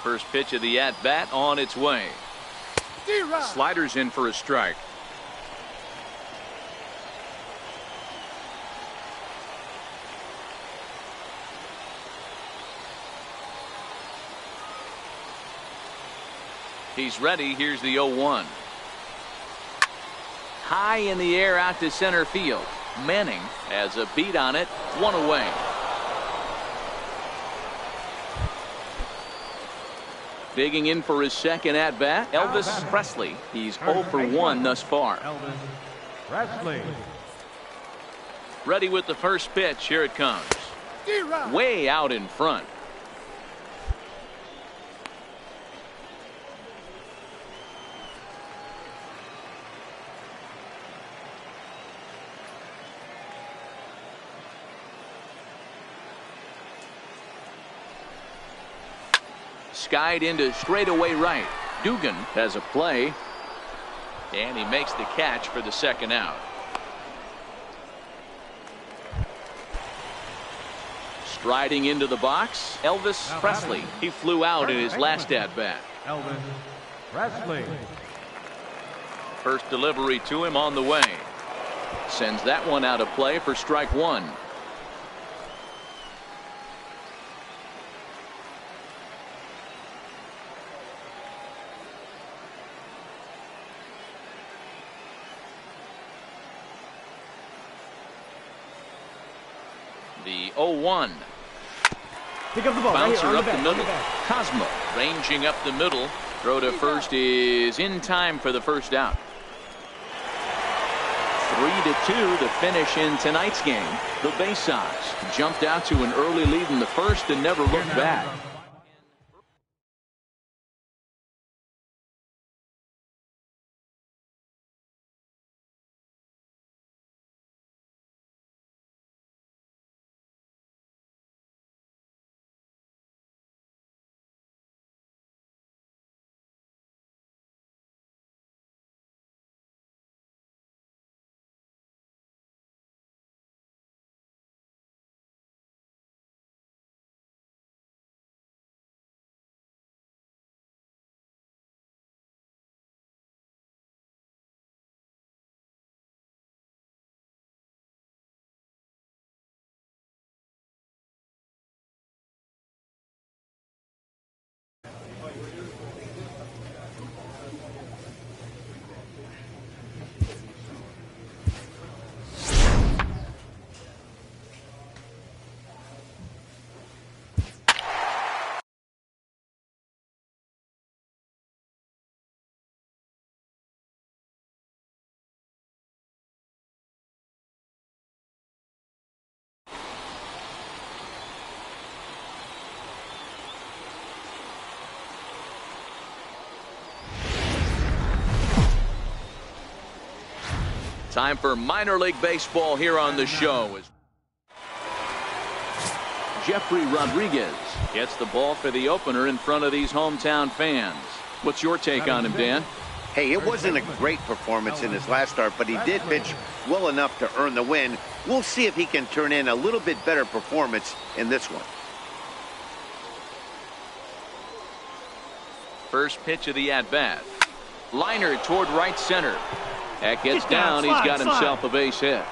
First pitch of the at-bat on its way. Sliders in for a strike. He's ready. Here's the 0-1. High in the air out to center field. Manning has a beat on it. One away. Digging in for his second at bat, Elvis Presley. He's 0 for 1 thus far. Elvis Presley. Ready with the first pitch. Here it comes. Way out in front. Skied into straightaway right. Dugan has a play. And he makes the catch for the second out. Striding into the box, Elvis Presley. He flew out in his last at-bat. Elvis Presley. First delivery to him on the way. Sends that one out of play for strike one. The 0-1. Pick up the ball. Bouncer right up the middle. the Cosmo ranging up the middle. Throw to first is in time for the first out. 3-2 to finish in tonight's game. The Bay Sox jumped out to an early lead in the first and never looked back. Time for minor league baseball here on the show. Jeffrey Rodriguez gets the ball for the opener in front of these hometown fans. What's your take on him, Dan? Hey, it wasn't a great performance in his last start, but he did pitch well enough to earn the win. We'll see if he can turn in a little bit better performance in this one. First pitch of the at-bat. Liner toward right center. That gets down. He's got himself a base hit.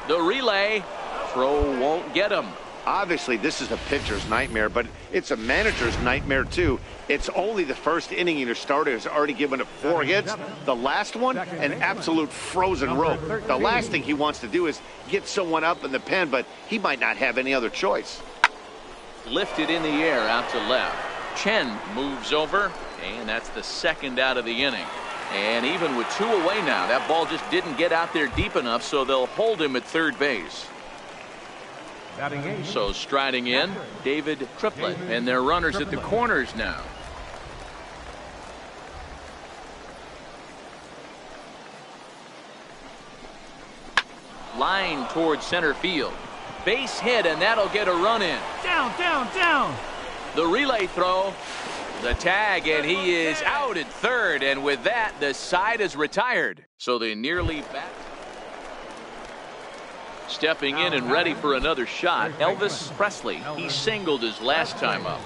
The relay. Throw won't get him. Obviously, this is a pitcher's nightmare, but it's a manager's nightmare, too. It's only the first inning your starter has already given up 4 hits. The last one, an absolute frozen rope. The last thing he wants to do is get someone up in the pen, but he might not have any other choice. Lifted in the air out to left. Chen moves over, and that's the second out of the inning. And even with 2 away now, that ball just didn't get out there deep enough, so they'll hold him at third base. So striding in, David Triplett, and their runners at the corners now. Line towards center field. Base hit, and that'll get a run in. Down. The relay throw. The tag, and he is out at third, and with that, the side is retired. So they nearly back. Stepping in and ready for another shot, Elvis Presley. He singled his last time up.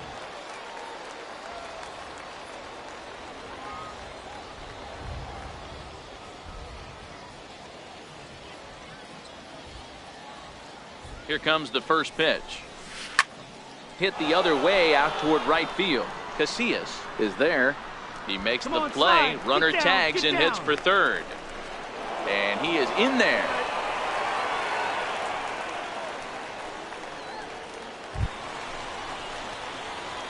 Here comes the first pitch. Hit the other way out toward right field. Casillas is there. He makes the play. Runner tags and hits for third. And he is in there.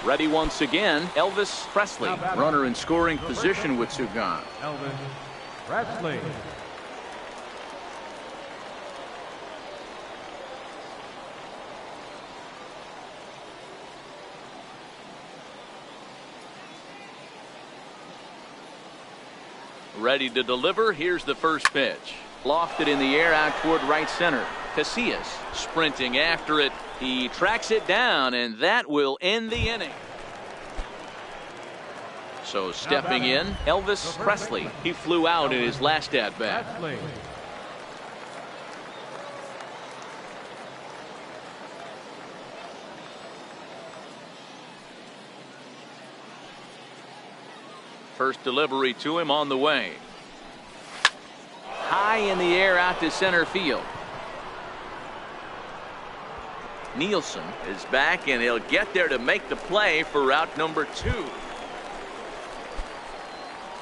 Ready once again, Elvis Presley. Runner in scoring position with Sugan. Elvis Presley. Ready to deliver. Here's the first pitch. Lofted in the air out toward right center. Casillas sprinting after it. He tracks it down, and that will end the inning. So stepping in, Elvis Presley. He flew out in his last at-bat. First delivery to him on the way. High in the air out to center field. Nielsen is back, and he'll get there to make the play for route number 2.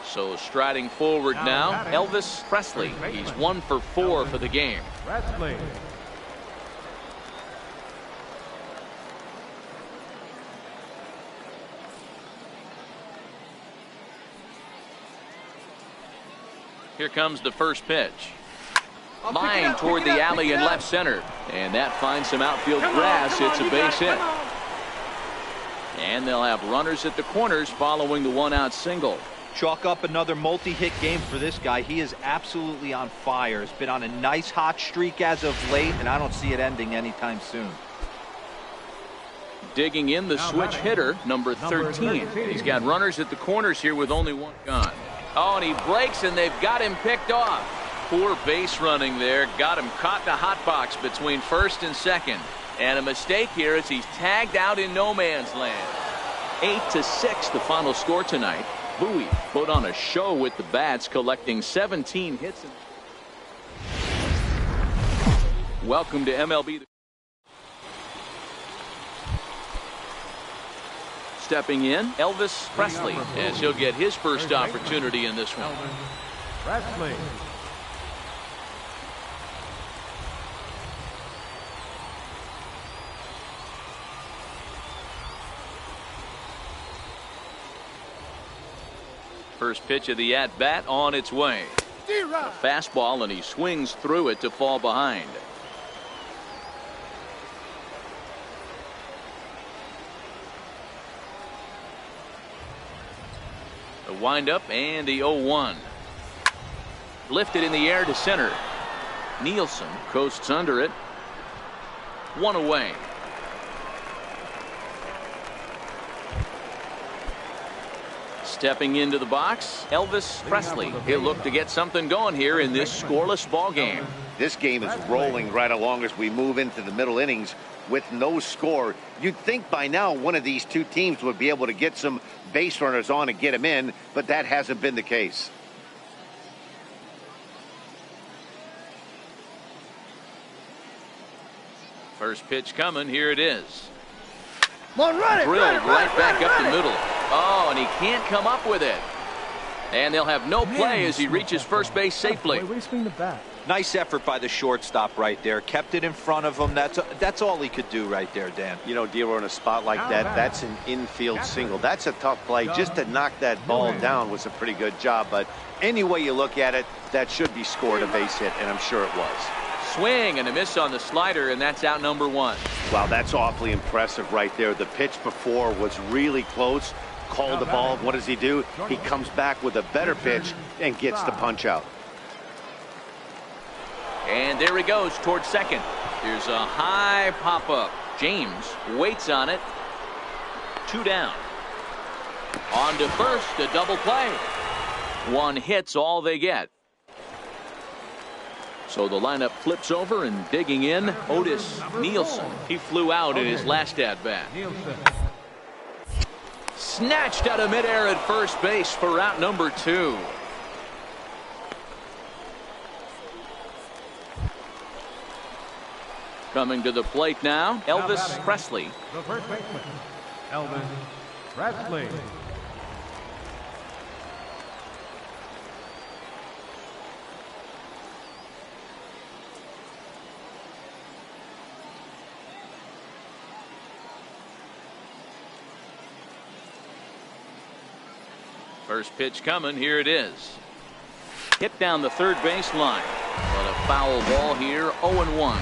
So striding forward now, Elvis Presley. He's 1 for 4 for the game. Presley. Here comes the first pitch. Line toward the alley in left center. And that finds some outfield grass. It's a base hit. And they'll have runners at the corners following the one-out single. Chalk up another multi-hit game for this guy. He is absolutely on fire. He's been on a nice hot streak as of late, and I don't see it ending anytime soon. Digging in the switch hitter, number 13. He's got runners at the corners here with only one gone. Oh, and he breaks, and they've got him picked off. Poor base running there. Got him caught in a hot box between first and second. And a mistake here as he's tagged out in no man's land. 8-6 the final score tonight. Bowie put on a show with the bats, collecting 17 hits. Welcome to MLB. Stepping in, Elvis Presley, as he'll get his first opportunity in this one. Presley. First pitch of the at-bat on its way. A fastball, and he swings through it to fall behind. The windup and the 0-1. Lifted in the air to center. Nielsen coasts under it. One away. Stepping into the box, Elvis Presley. He'll look to get something going here in this scoreless ball game. This game is rolling right along as we move into the middle innings with no score. You'd think by now one of these two teams would be able to get some base runners on and get them in, but that hasn't been the case. First pitch coming. Here it is. Drilled right back up the middle. Oh, and he can't come up with it. And they'll have no play as he reaches first base safely. Way to swing the bat. Nice effort by the shortstop right there. Kept it in front of him. That's all he could do right there, Dan. You know, Dero, in a spot like that, that's an infield single. That's a tough play. Just to knock that ball down was a pretty good job. But any way you look at it, that should be scored a base hit, and I'm sure it was. Swing and a miss on the slider, and that's out number 1. Wow, that's awfully impressive right there. The pitch before was really close. Called the ball. What does he do? He comes back with a better pitch and gets the punch out. And there he goes towards second. Here's a high pop-up. James waits on it. 2 down. On to first, a double play. 1 hit's all they get. So the lineup flips over, and digging in, Otis Nielsen. He flew out in his last at-bat. Snatched out of midair at first base for route number 2. Coming to the plate now, Elvis Presley. The first baseman, Elvis Presley. First pitch coming. Here it is. Hit down the third base line. But a foul ball here, 0-1.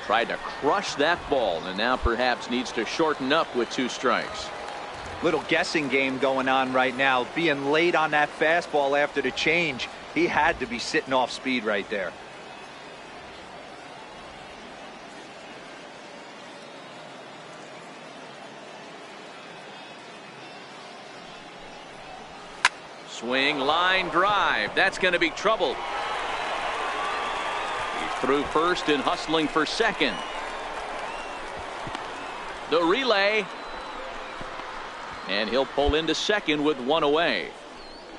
Tried to crush that ball and now perhaps needs to shorten up with 2 strikes. Little guessing game going on right now. Being late on that fastball after the change. He had to be sitting off speed right there. Swing, line drive. That's going to be trouble. He's through first and hustling for second. The relay. And he'll pull into second with 1 away.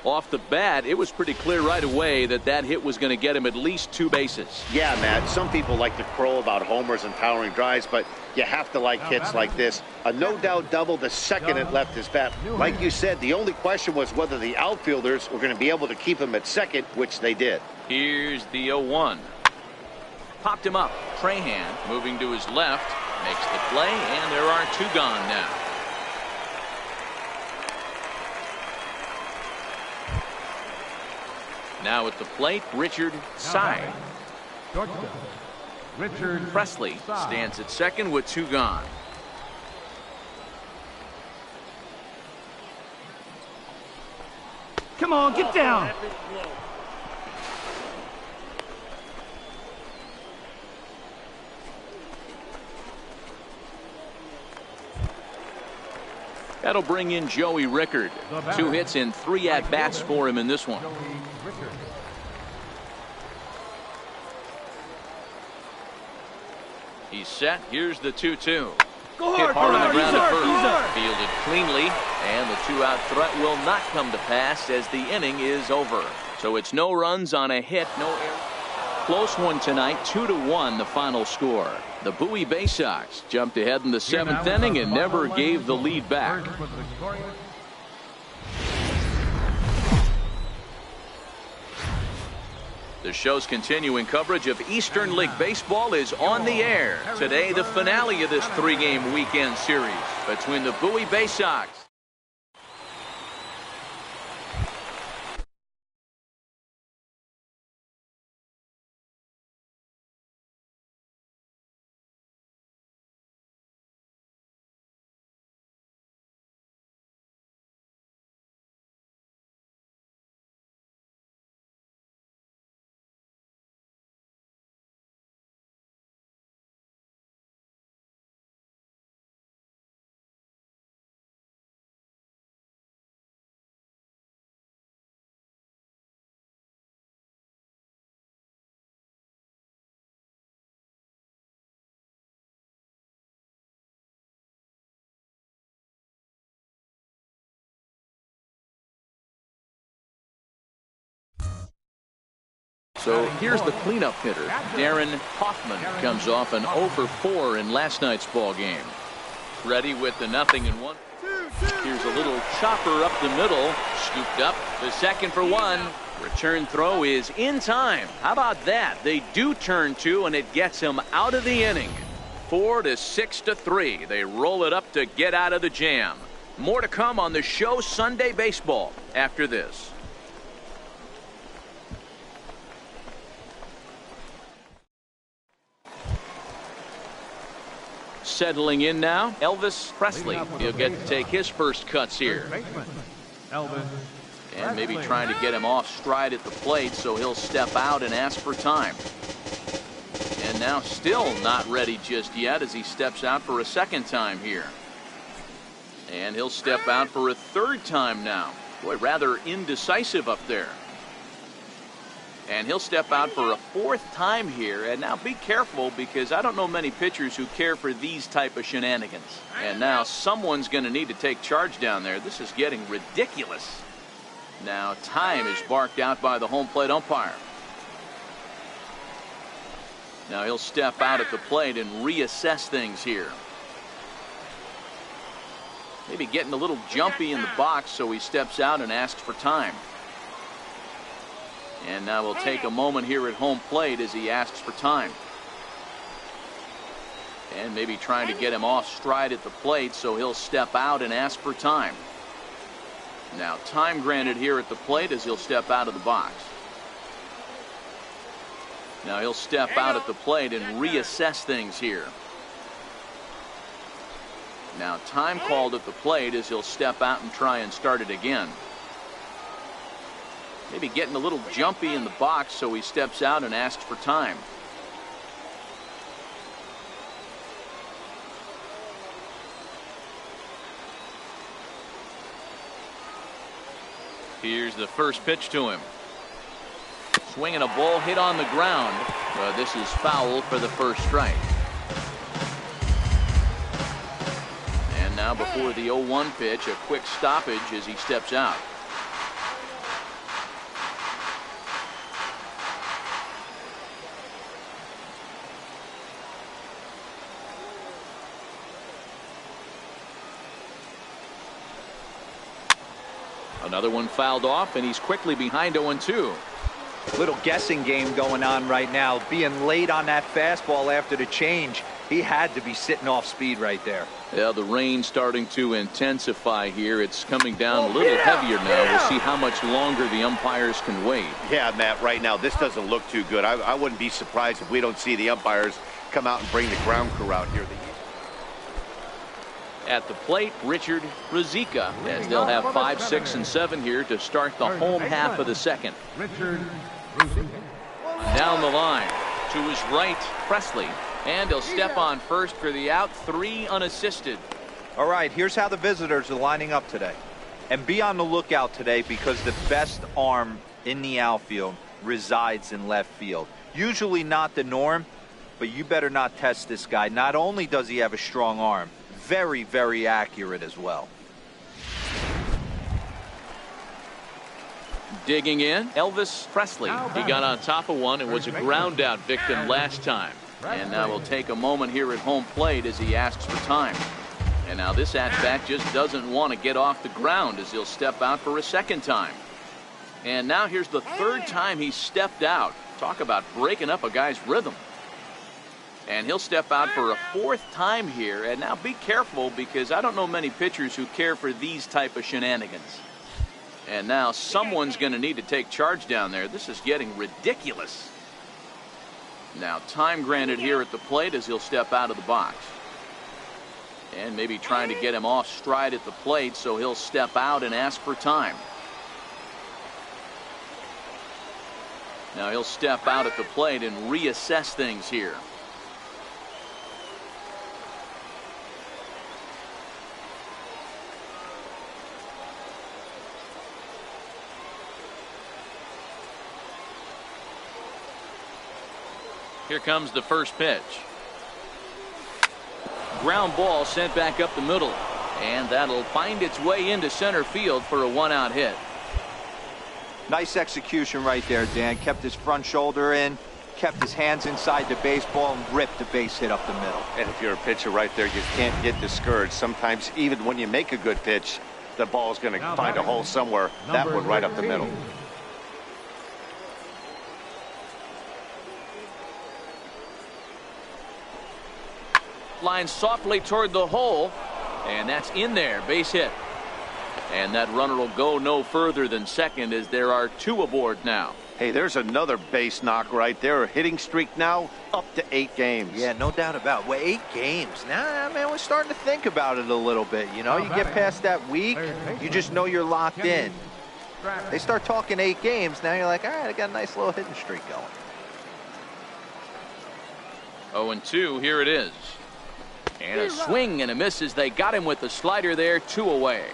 Off the bat, it was pretty clear right away that that hit was going to get him at least 2 bases. Yeah, Matt, some people like to crow about homers and towering drives, but you have to like hits like this. A no-doubt double the second it left his bat. Like you said, the only question was whether the outfielders were going to be able to keep him at second, which they did. Here's the 0-1. Popped him up. Trahan moving to his left. Makes the play, and there are 2 gone now. Now at the plate, Richard Sy. Richard Presley stands at second with 2 gone. Come on, get down. That'll bring in Joey Rickard. 2 hits and 3 at-bats for him in this one. He's set. Here's the 2-2. Hit hard on the ground at first. Fielded cleanly, and the 2-out threat will not come to pass as the inning is over. So it's no runs on a hit, no error. Close one tonight, 2-1 the final score. The Bowie Bay Sox jumped ahead in the 7th inning and never gave the lead back. The show's continuing coverage of Eastern League Baseball is on the air. Today, the finale of this 3-game weekend series between the Bowie Bay Sox. So here's the cleanup hitter. Darren Hoffman comes off an 0 for 4 in last night's ball game. Ready with the 0-1. Here's a little chopper up the middle. Scooped up to second for 1. Return throw is in time. How about that? They do turn 2, and it gets him out of the inning. 4 to 6 to 3. They roll it up to get out of the jam. More to come on the show Sunday Baseball after this. Settling in now, Elvis Presley. He'll get to take his first cuts here. And maybe trying to get him off stride at the plate, so he'll step out and ask for time. And now still not ready just yet as he steps out for a second time here. And he'll step out for a third time now. Boy, rather indecisive up there. And he'll step out for a fourth time here. And now be careful, because I don't know many pitchers who care for these type of shenanigans. And now someone's going to need to take charge down there. This is getting ridiculous. Now time is barked out by the home plate umpire. Now he'll step out at the plate and reassess things here. Maybe getting a little jumpy in the box, so he steps out and asks for time. And now we'll take a moment here at home plate as he asks for time. And maybe trying to get him off stride at the plate, so he'll step out and ask for time. Now time granted here at the plate as he'll step out of the box. Now he'll step out at the plate and reassess things here. Now time called at the plate as he'll step out and try and start it again. Maybe getting a little jumpy in the box, so he steps out and asks for time. Here's the first pitch to him. Swinging a ball hit on the ground. This is foul for the first strike. And now before the 0-1 pitch, a quick stoppage as he steps out. Another one fouled off, and he's quickly behind 0-2. Little guessing game going on right now. Being late on that fastball after the change, he had to be sitting off speed right there. Yeah, the rain starting to intensify here. It's coming down a little heavier now. We'll see how much longer the umpires can wait. Yeah, Matt, right now this doesn't look too good. I wouldn't be surprised if we don't see the umpires come out and bring the ground crew out here. At the plate, Richard Ruzicka, as they'll have 5, 6, and 7 here to start the home half of the second. Richard Ruzicka. Down the line to his right, Presley, and he'll step on first for the out, 3 unassisted. All right, here's how the visitors are lining up today. And be on the lookout today, because the best arm in the outfield resides in left field. Usually not the norm, but you better not test this guy. Not only does he have a strong arm, very, very accurate as well. Digging in, Elvis Presley. He got on top of one and was a ground out victim last time. And now we'll take a moment here at home plate as he asks for time. And now this at-bat just doesn't want to get off the ground as he'll step out for a second time. And now here's the third time he stepped out. Talk about breaking up a guy's rhythm. And he'll step out for a fourth time here. And now be careful, because I don't know many pitchers who care for these type of shenanigans. And now someone's going to need to take charge down there. This is getting ridiculous. Now time granted here at the plate as he'll step out of the box. And maybe trying to get him off stride at the plate, so he'll step out and ask for time. Now he'll step out at the plate and reassess things here. Here comes the first pitch. Ground ball sent back up the middle, and that'll find its way into center field for a one-out hit. Nice execution right there, Dan. Kept his front shoulder in, kept his hands inside the baseball, and ripped the base hit up the middle. And if you're a pitcher right there, you can't get discouraged. Sometimes even when you make a good pitch, the ball's going to find a hole somewhere. That one right up the middle. Line softly toward the hole, and that's in there. Base hit. And that runner will go no further than second, as there are 2 aboard now. Hey, there's another base knock right there. A hitting streak now up to 8 games. Yeah, no doubt about it. Well, 8 games. Nah, man, we're starting to think about it a little bit. You know, you get past that week, you just know you're locked in. They start talking 8 games, now you're like, all right, I got a nice little hitting streak going. 0-2, here it is. And a swing and a miss as they got him with the slider there, 2 away.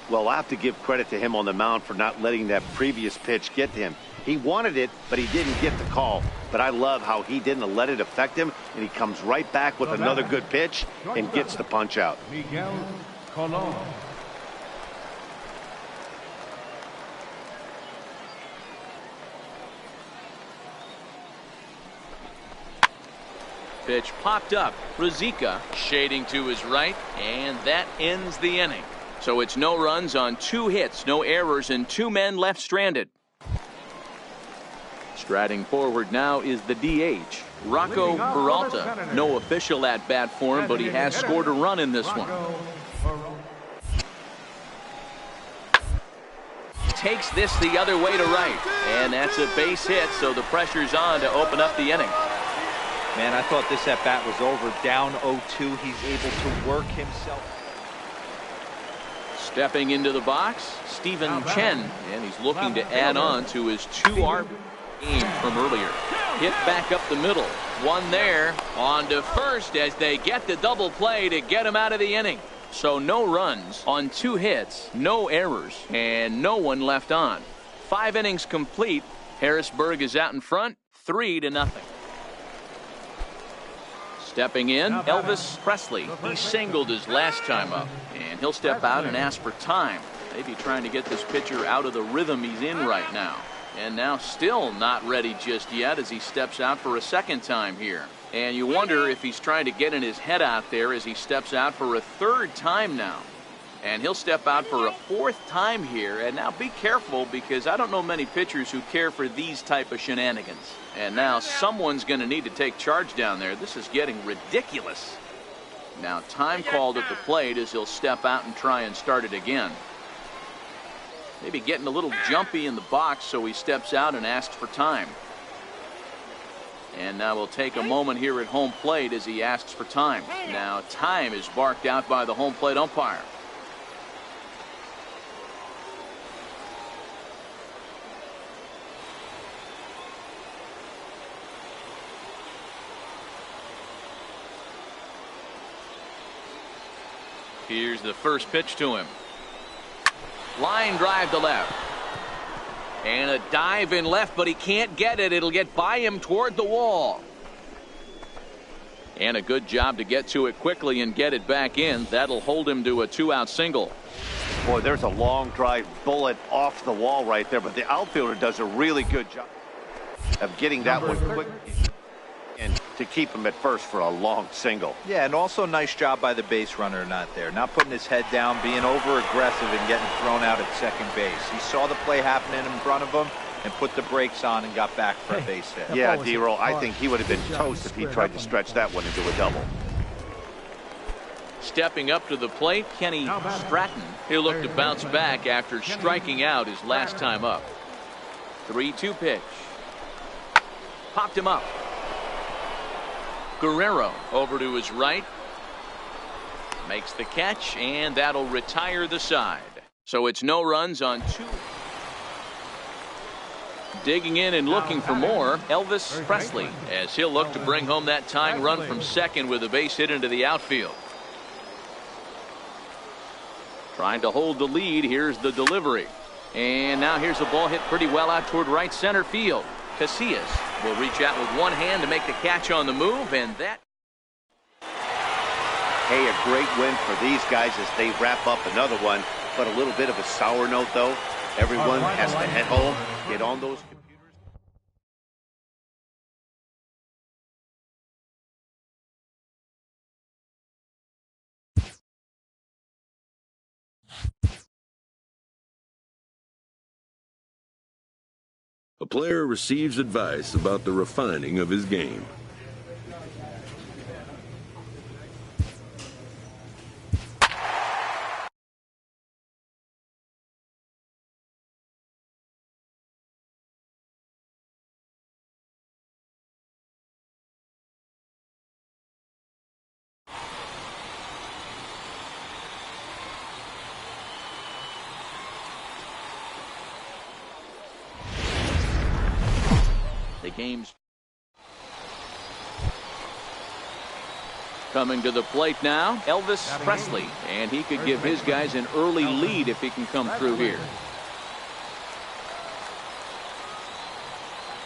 Well, I have to give credit to him on the mound for not letting that previous pitch get to him. He wanted it, but he didn't get the call. But I love how he didn't let it affect him, and he comes right back with another good pitch and gets the punch out. Miguel Colon. Pitch popped up. Ruzicka shading to his right, and that ends the inning. So it's no runs on 2 hits, no errors, and 2 men left stranded. Striding forward now is the DH, Rocco Peralta. No official at-bat for him, but he has scored a run in this one. Takes this the other way to right, and that's a base hit, so the pressure's on to open up the inning. Man, I thought this at-bat was over. Down 0-2, he's able to work himself. Stepping into the box, Stephen Chen, and he's looking to add on to his 2 RBI game from earlier. Hit back up the middle. One there, on to first as they get the double play to get him out of the inning. So no runs on 2 hits, no errors, and no one left on. 5 innings complete. Harrisburg is out in front, 3-0. Stepping in, Elvis Presley. He singled his last time up, and he'll step out and ask for time. Maybe trying to get this pitcher out of the rhythm he's in right now. And now still not ready just yet as he steps out for a second time here. And you wonder if he's trying to get in his head out there as he steps out for a 3rd time now. And he'll step out for a 4th time here. And now be careful, because I don't know many pitchers who care for these type of shenanigans. And now someone's going to need to take charge down there. This is getting ridiculous. Now time called at the plate as he'll step out and try and start it again. Maybe getting a little jumpy in the box, so he steps out and asks for time. And now we'll take a moment here at home plate as he asks for time. Now time is barked out by the home plate umpire. Here's the first pitch to him. Line drive to left. And a dive in left, but he can't get it. It'll get by him toward the wall. And a good job to get to it quickly and get it back in. That'll hold him to a 2-out single. Boy, there's a long drive bullet off the wall right there, but the outfielder does a really good job of getting that one quick and to keep him at first for a long single. Yeah, and also nice job by the base runner not there. Not putting his head down, being over-aggressive and getting thrown out at second base. He saw the play happening in front of him and put the brakes on and got back for a base hit. Yeah, D-Roll, I think he would have been toast if he tried to stretch that one into a double. Stepping up to the plate, Kenny Stratton. He'll look to bounce back after striking out his last time up. 3-2 pitch. Popped him up. Guerrero over to his right. Makes the catch, and that'll retire the side. So it's no runs on 2. Digging in and looking for more, Elvis Presley, as he'll look to bring home that tying run from second with a base hit into the outfield. Trying to hold the lead. Here's the delivery. And now here's a ball hit pretty well out toward right center field. Casillas will reach out with one hand to make the catch on the move, and that. Hey, a great win for these guys as they wrap up another one, but a little bit of a sour note, though. Everyone has to head home, get on those computers. A player receives advice about the refining of his game. The game's coming to the plate now, Elvis Presley, and he could give his guys an early lead if he can come through here.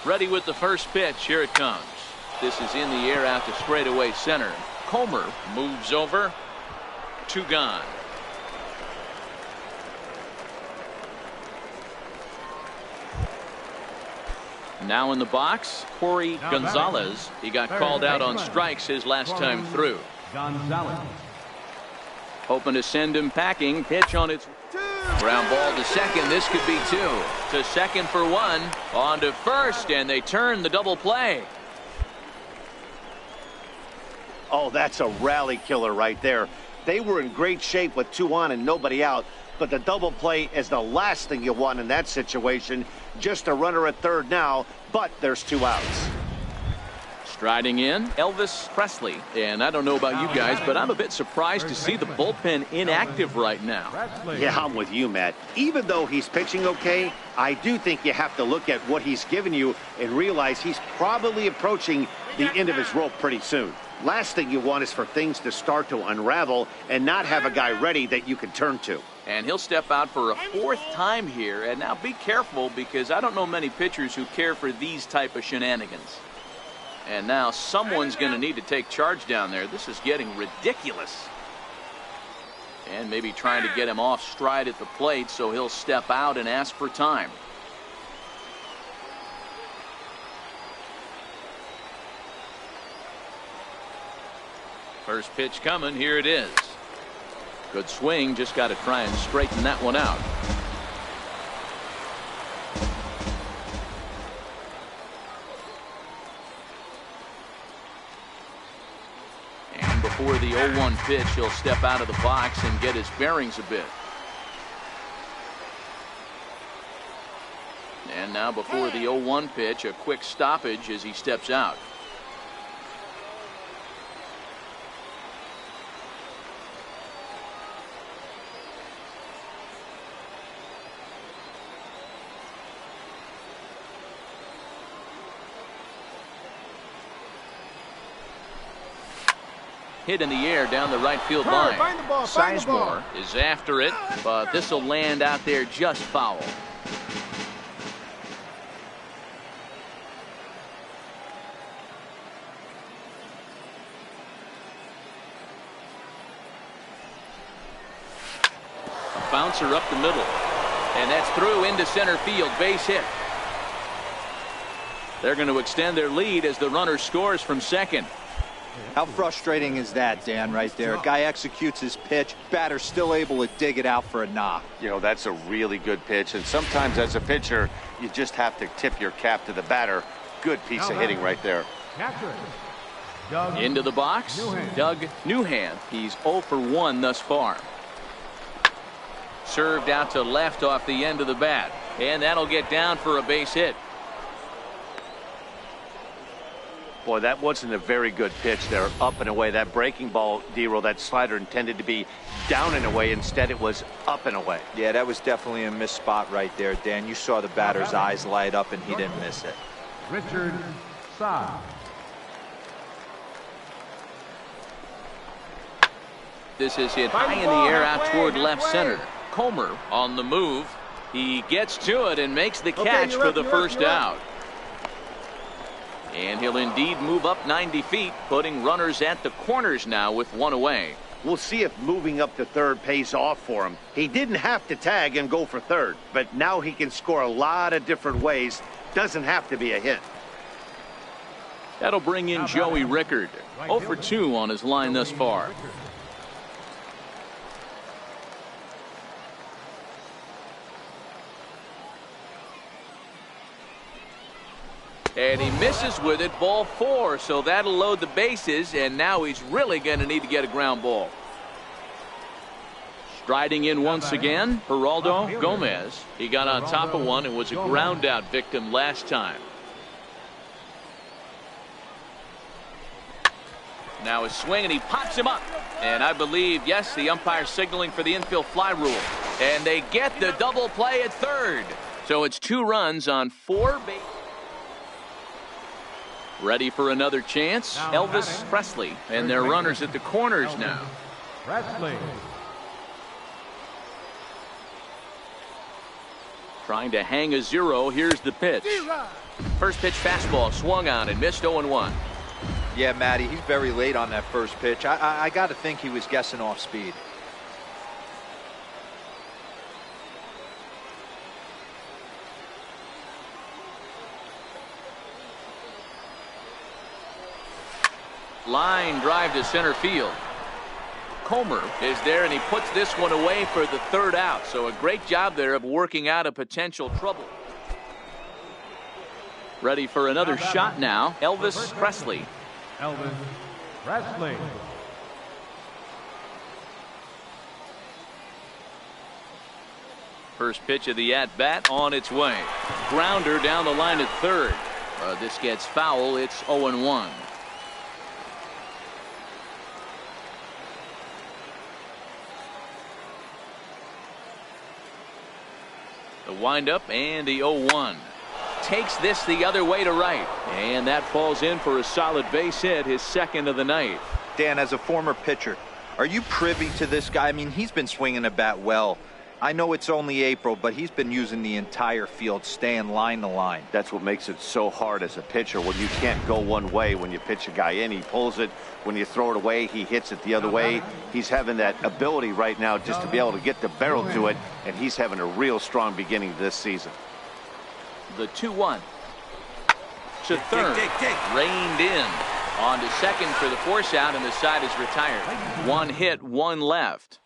Ready with the first pitch. Here it comes. This is in the air out to straightaway center. Comer moves over. 2 gone. Now in the box, Corey Gonzalez. He got called out on strikes his last time through. Gonzalez. Hoping to send him packing. Pitch on its ground ball to second. This could be 2. To second for 1. On to first, and they turn the double play. Oh, that's a rally killer right there. They were in great shape with 2 on and nobody out, but the double play is the last thing you want in that situation. Just a runner at third now, but there's 2 outs. Striding in, Elvis Presley. And I don't know about you guys, but I'm a bit surprised to see the bullpen inactive right now. Yeah, I'm with you, Matt. Even though he's pitching okay, I do think you have to look at what he's given you and realize he's probably approaching the end of his rope pretty soon. Last thing you want is for things to start to unravel and not have a guy ready that you can turn to. And he'll step out for a 4th time here. And now be careful, because I don't know many pitchers who care for these type of shenanigans. And now someone's going to need to take charge down there. This is getting ridiculous. And maybe trying to get him off stride at the plate, so he'll step out and ask for time. First pitch coming. Here it is. Good swing. Just got to try and straighten that one out. And before the 0-1 pitch, he'll step out of the box and get his bearings a bit. And now before the 0-1 pitch, a quick stoppage as he steps out. Hit in the air down the right field line. Sizemore is after it, but this will land out there just foul. A bouncer up the middle, and that's through into center field. Base hit. They're going to extend their lead as the runner scores from second. How frustrating is that, Dan, right there? A guy executes his pitch, batter's still able to dig it out for a knock. You know, that's a really good pitch, and sometimes as a pitcher, you just have to tip your cap to the batter. Good piece of hitting right there. Into the box, Doug Newhand. He's 0 for 1 thus far. Served out to left off the end of the bat, and that'll get down for a base hit. Boy, that wasn't a very good pitch there. Up and away. That breaking ball, D-roll, that slider intended to be down and away. Instead, it was up and away. Yeah, that was definitely a missed spot right there, Dan. You saw the batter's eyes light up, and he didn't miss it. Richard Saad. This is hit high in the air out toward left center. Comer on the move. He gets to it and makes the catch for the first out. And he'll indeed move up 90 feet, putting runners at the corners now with 1 away. We'll see if moving up to third pays off for him. He didn't have to tag and go for third, but now he can score a lot of different ways. Doesn't have to be a hit. That'll bring in Joey Rickard. 0 for 2 on his line thus far. And he misses with it, ball 4, so that'll load the bases, and now he's really going to need to get a ground ball. Striding in once again, Geraldo Gomez. He got on top of one and was a ground out victim last time. Now his swing, and he pops him up. And I believe, yes, the umpire signaling for the infield fly rule. And they get the double play at third. So it's 2 runs on 4 bases. Ready for another chance, Elvis Presley, and their runners at the corners now. Presley. Trying to hang a 0. Here's the pitch. First pitch fastball swung on and missed 0-1. Yeah, Matty, he's very late on that first pitch. I got to think he was guessing off speed. Line drive to center field. Comer is there, and he puts this one away for the 3rd out. So a great job there of working out a potential trouble. Ready for another shot now, Elvis Presley. Elvis Presley. First pitch of the at-bat on its way. Grounder down the line at 3rd. This gets foul. It's 0-1. The windup and the 0-1. Takes this the other way to right. And that falls in for a solid base hit, his 2nd of the night. Dan, as a former pitcher, are you privy to this guy? I mean, he's been swinging the bat well. I know it's only April, but he's been using the entire field, staying line to line. That's what makes it so hard as a pitcher when you can't go one way. When you pitch a guy in, he pulls it. When you throw it away, he hits it the other way. He's having that ability right now just to be able to get the barrel to it, and he's having a real strong beginning this season. The 2-1 to 3rd. Reined in. On to 2nd for the force out, and the side is retired. 1 hit, 1 left.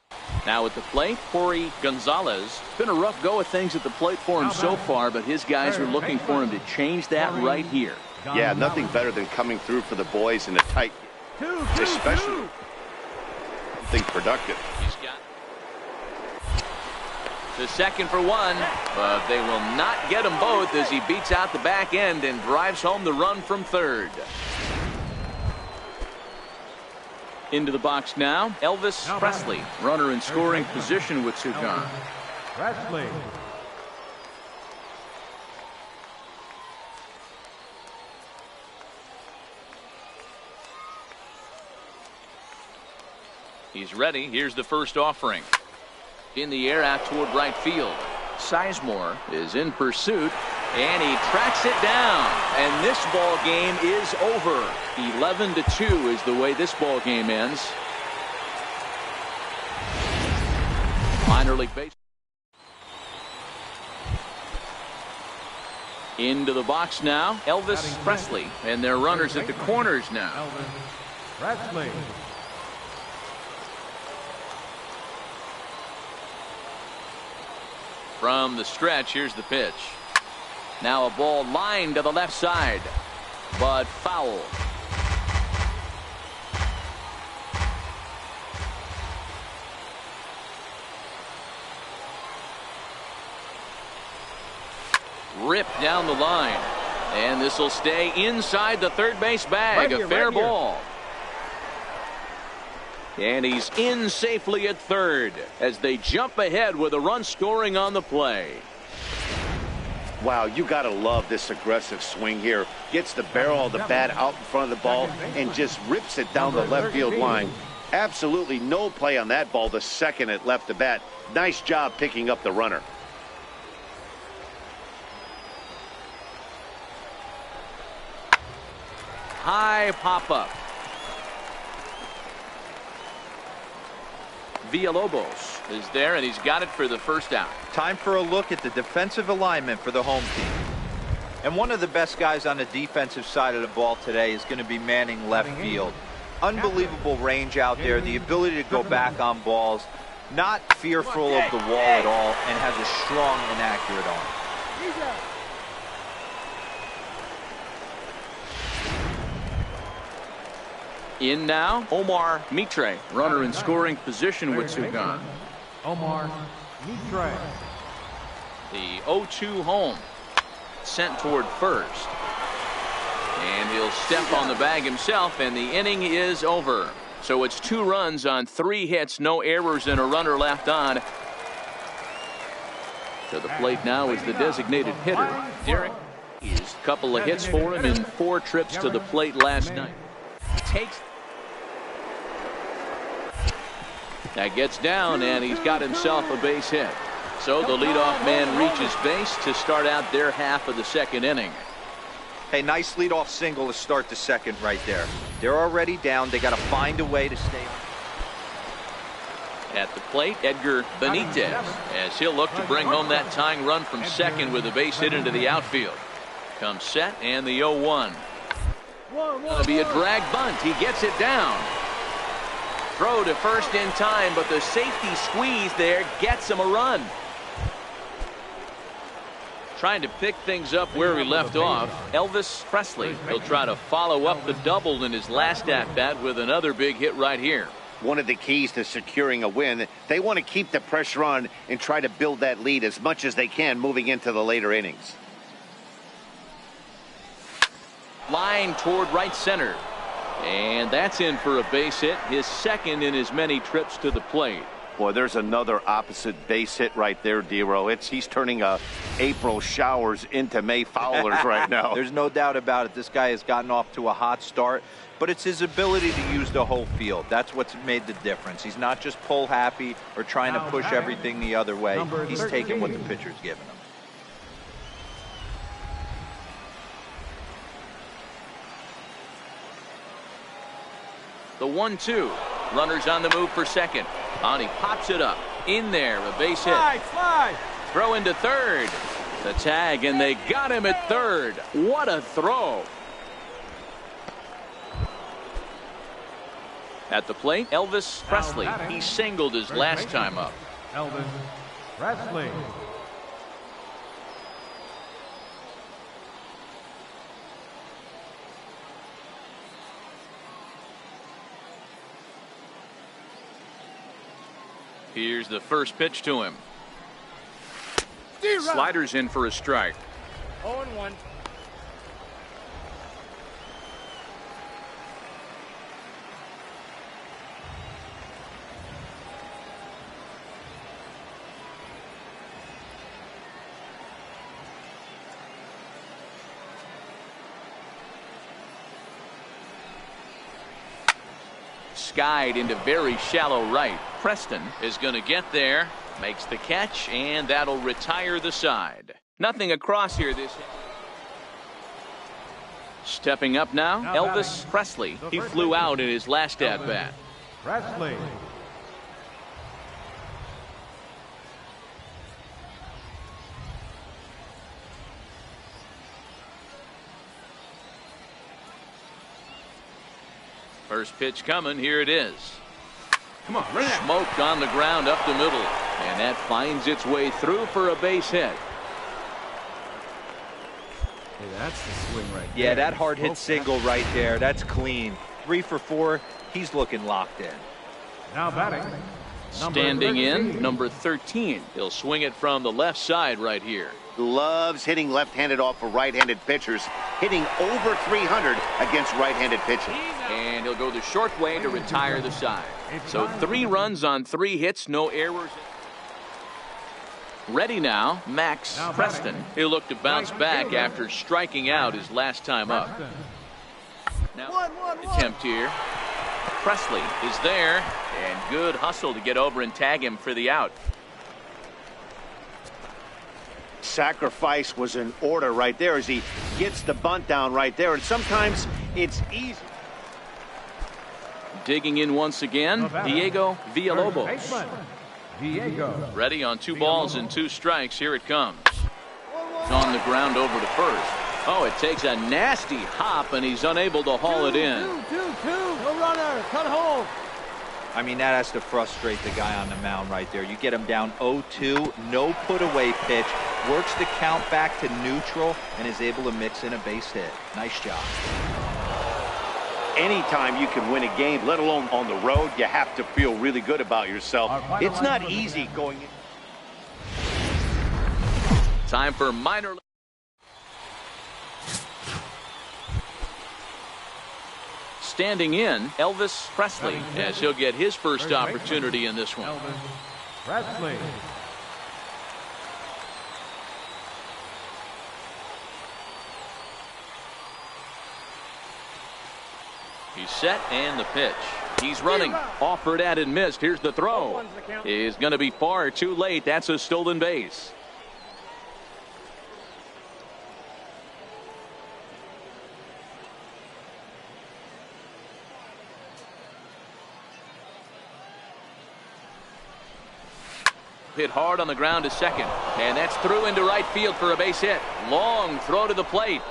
Now at the plate, Jorge Gonzalez. Been a rough go of things at the plate for him so far, but his guys are looking for him to change that right here. Yeah, nothing better than coming through for the boys in a tight, especially something productive. He's got the 2nd for 1, but they will not get them both as he beats out the back end and drives home the run from 3rd. Into the box now, Elvis Presley, runner in scoring position with 2 gone. Presley. He's ready. Here's the first offering. In the air out toward right field. Sizemore is in pursuit, and he tracks it down. And this ball game is over. 11-2 is the way this ball game ends. Minor league baseball. Into the box now, Elvis Presley, and their runners at the corners now. Elvis Presley. From the stretch, here's the pitch. Now a ball lined to the left side, but foul. Ripped down the line, and this will stay inside the 3rd base bag. A fair ball. And he's in safely at 3rd as they jump ahead with a run scoring on the play. Wow, you got to love this aggressive swing here. Gets the barrel of the bat out in front of the ball and just rips it down the left field line. Absolutely no play on that ball the second it left the bat. Nice job picking up the runner. High pop-up. Villalobos is there, and he's got it for the 1st out. Time for a look at the defensive alignment for the home team. And one of the best guys on the defensive side of the ball today is going to be manning left field. Unbelievable range out there, the ability to go back on balls, not fearful of the wall at all, and has a strong and accurate arm. In now, Omar Mitre, runner in scoring position with 2 gone. Omar Mitre. The 0-2 home, sent toward 1st. And he'll step on the bag himself, and the inning is over. So it's 2 runs on 3 hits, no errors, and a runner left on. To the plate now is the designated hitter, Derek. He's a couple of hits for him in 4 trips to the plate last night. Takes. That gets down, and he's got himself a base hit. So the leadoff man reaches base to start out their half of the second inning. Hey, nice leadoff single to start the second right there. They're already down. They got to find a way to stay. At the plate, Edgar Benitez, as he'll look to bring home that tying run from second with a base hit into the outfield. Comes set and the 0-1. Gonna be a drag bunt. He gets it down. Throw to first in time, but the safety squeeze there gets him a run. Trying to pick things up where we left off, Elvis Presley. He'll try to follow up the double in his last at-bat with another big hit right here. One of the keys to securing a win, they want to keep the pressure on and try to build that lead as much as they can moving into the later innings. Line toward right center. And that's in for a base hit, his second in as many trips to the plate. Boy, there's another opposite base hit right there, Dero. He's turning April showers into May foulers right now. There's no doubt about it. This guy has gotten off to a hot start, but it's his ability to use the whole field. That's what's made the difference. He's not just pull happy or trying to push everything the other way. He's taking what the pitcher's giving him. The 1-2. Runners on the move for second. He pops it up. In there, a base hit. Throw into third. The tag, and they got him at third. What a throw. At the plate, Elvis Presley. He singled his last time up. Elvis Presley. Here's the first pitch to him. Sliders in for a strike. 0-1. Skied into very shallow right. Preston is going to get there, makes the catch, and that'll retire the side. Nothing across here this. Stepping up now, Elvis Presley. He flew out in his last at-bat. Presley. First pitch coming. Here it is. Come on, run it. Smoked on the ground up the middle, and that finds its way through for a base hit. Hey, that's the swing right there. Yeah, that hard hit single right there. That's clean. 3 for 4. He's looking locked in. Now batting. Standing in, number 13. He'll swing it from the left side right here. Loves hitting left-handed off of right-handed pitchers, hitting over 300 against right-handed pitching. And he'll go the short way to retire the side. So 3 runs on 3 hits, no errors. Ready now, Max Preston. He'll look to bounce back after striking out his last time up. Now, attempt here. Presley is there, and good hustle to get over and tag him for the out. Sacrifice was in order right there as he gets the bunt down right there, and sometimes it's easy. Digging in once again, Diego Villalobos. Diego. Ready on 2 balls and 2 strikes. Here it comes. It's on the ground over to first. Oh, it takes a nasty hop, and he's unable to haul it in. 2-2. No runner. Cut home. I mean, that has to frustrate the guy on the mound right there. You get him down 0-2, no put-away pitch, works the count back to neutral, and is able to mix in a base hit. Nice job. Anytime you can win a game, let alone on the road, you have to feel really good about yourself. It's not easy going in. Time for minor. Standing in, Elvis Presley, as he'll get his first opportunity in this one. Elvis Presley. He's set, and the pitch. He's running. Offered at and missed. Here's the throw. Is going to be far too late. That's a stolen base. Hit hard on the ground to second. And that's through into right field for a base hit. Long throw to the plate.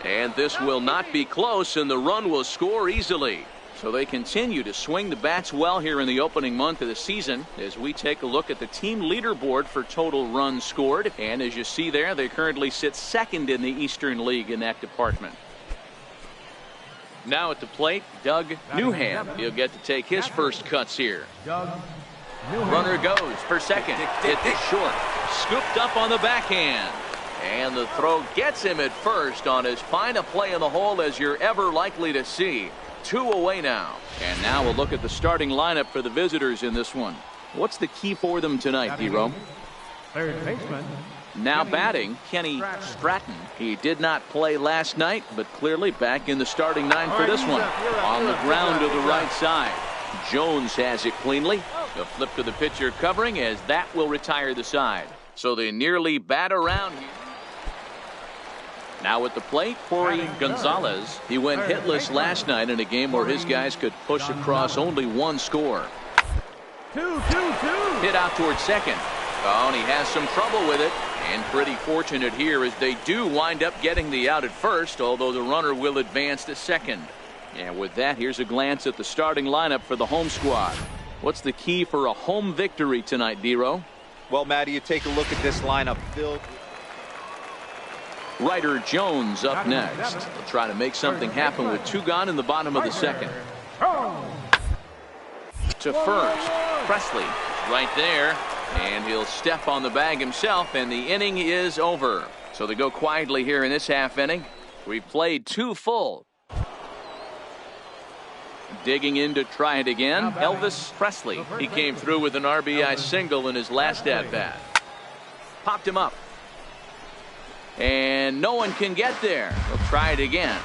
And this will not be close, and the run will score easily. So they continue to swing the bats well here in the opening month of the season as we take a look at the team leaderboard for total runs scored. And as you see there, they currently sit second in the Eastern League in that department. Now at the plate, Doug Newham. He'll get to take his first cuts here. Runner goes for second. Hit this short. Scooped up on the backhand. And the throw gets him at first on as fine a play in the hole as you're ever likely to see. 2 away now. And now we'll look at the starting lineup for the visitors in this one. What's the key for them tonight, Hero? Third baseman. Now batting, Kenny Stratton. He did not play last night, but clearly back in the starting 9 for this one. On the ground to the right side. Jones has it cleanly. The flip to the pitcher covering as that will retire the side. So they nearly bat around here. Now at the plate, Corey Gonzalez. He went hitless last night in a game where his guys could push across only 1 score. 2-2-2. Hit out towards second. Oh, and he has some trouble with it. And pretty fortunate here as they do wind up getting the out at first, although the runner will advance to second. And with that, here's a glance at the starting lineup for the home squad. What's the key for a home victory tonight, Dero? Well, Matty, you take a look at this lineup filled. Ryder Jones up next. He'll try to make something happen with 2 gone in the bottom of the second. To first, Presley right there. And he'll step on the bag himself, and the inning is over. So they go quietly here in this half inning. We've played 2 full. Digging in to try it again, Elvis Presley. He came through with an RBI single in his last at-bat. Popped him up. And no one can get there. He'll try it again.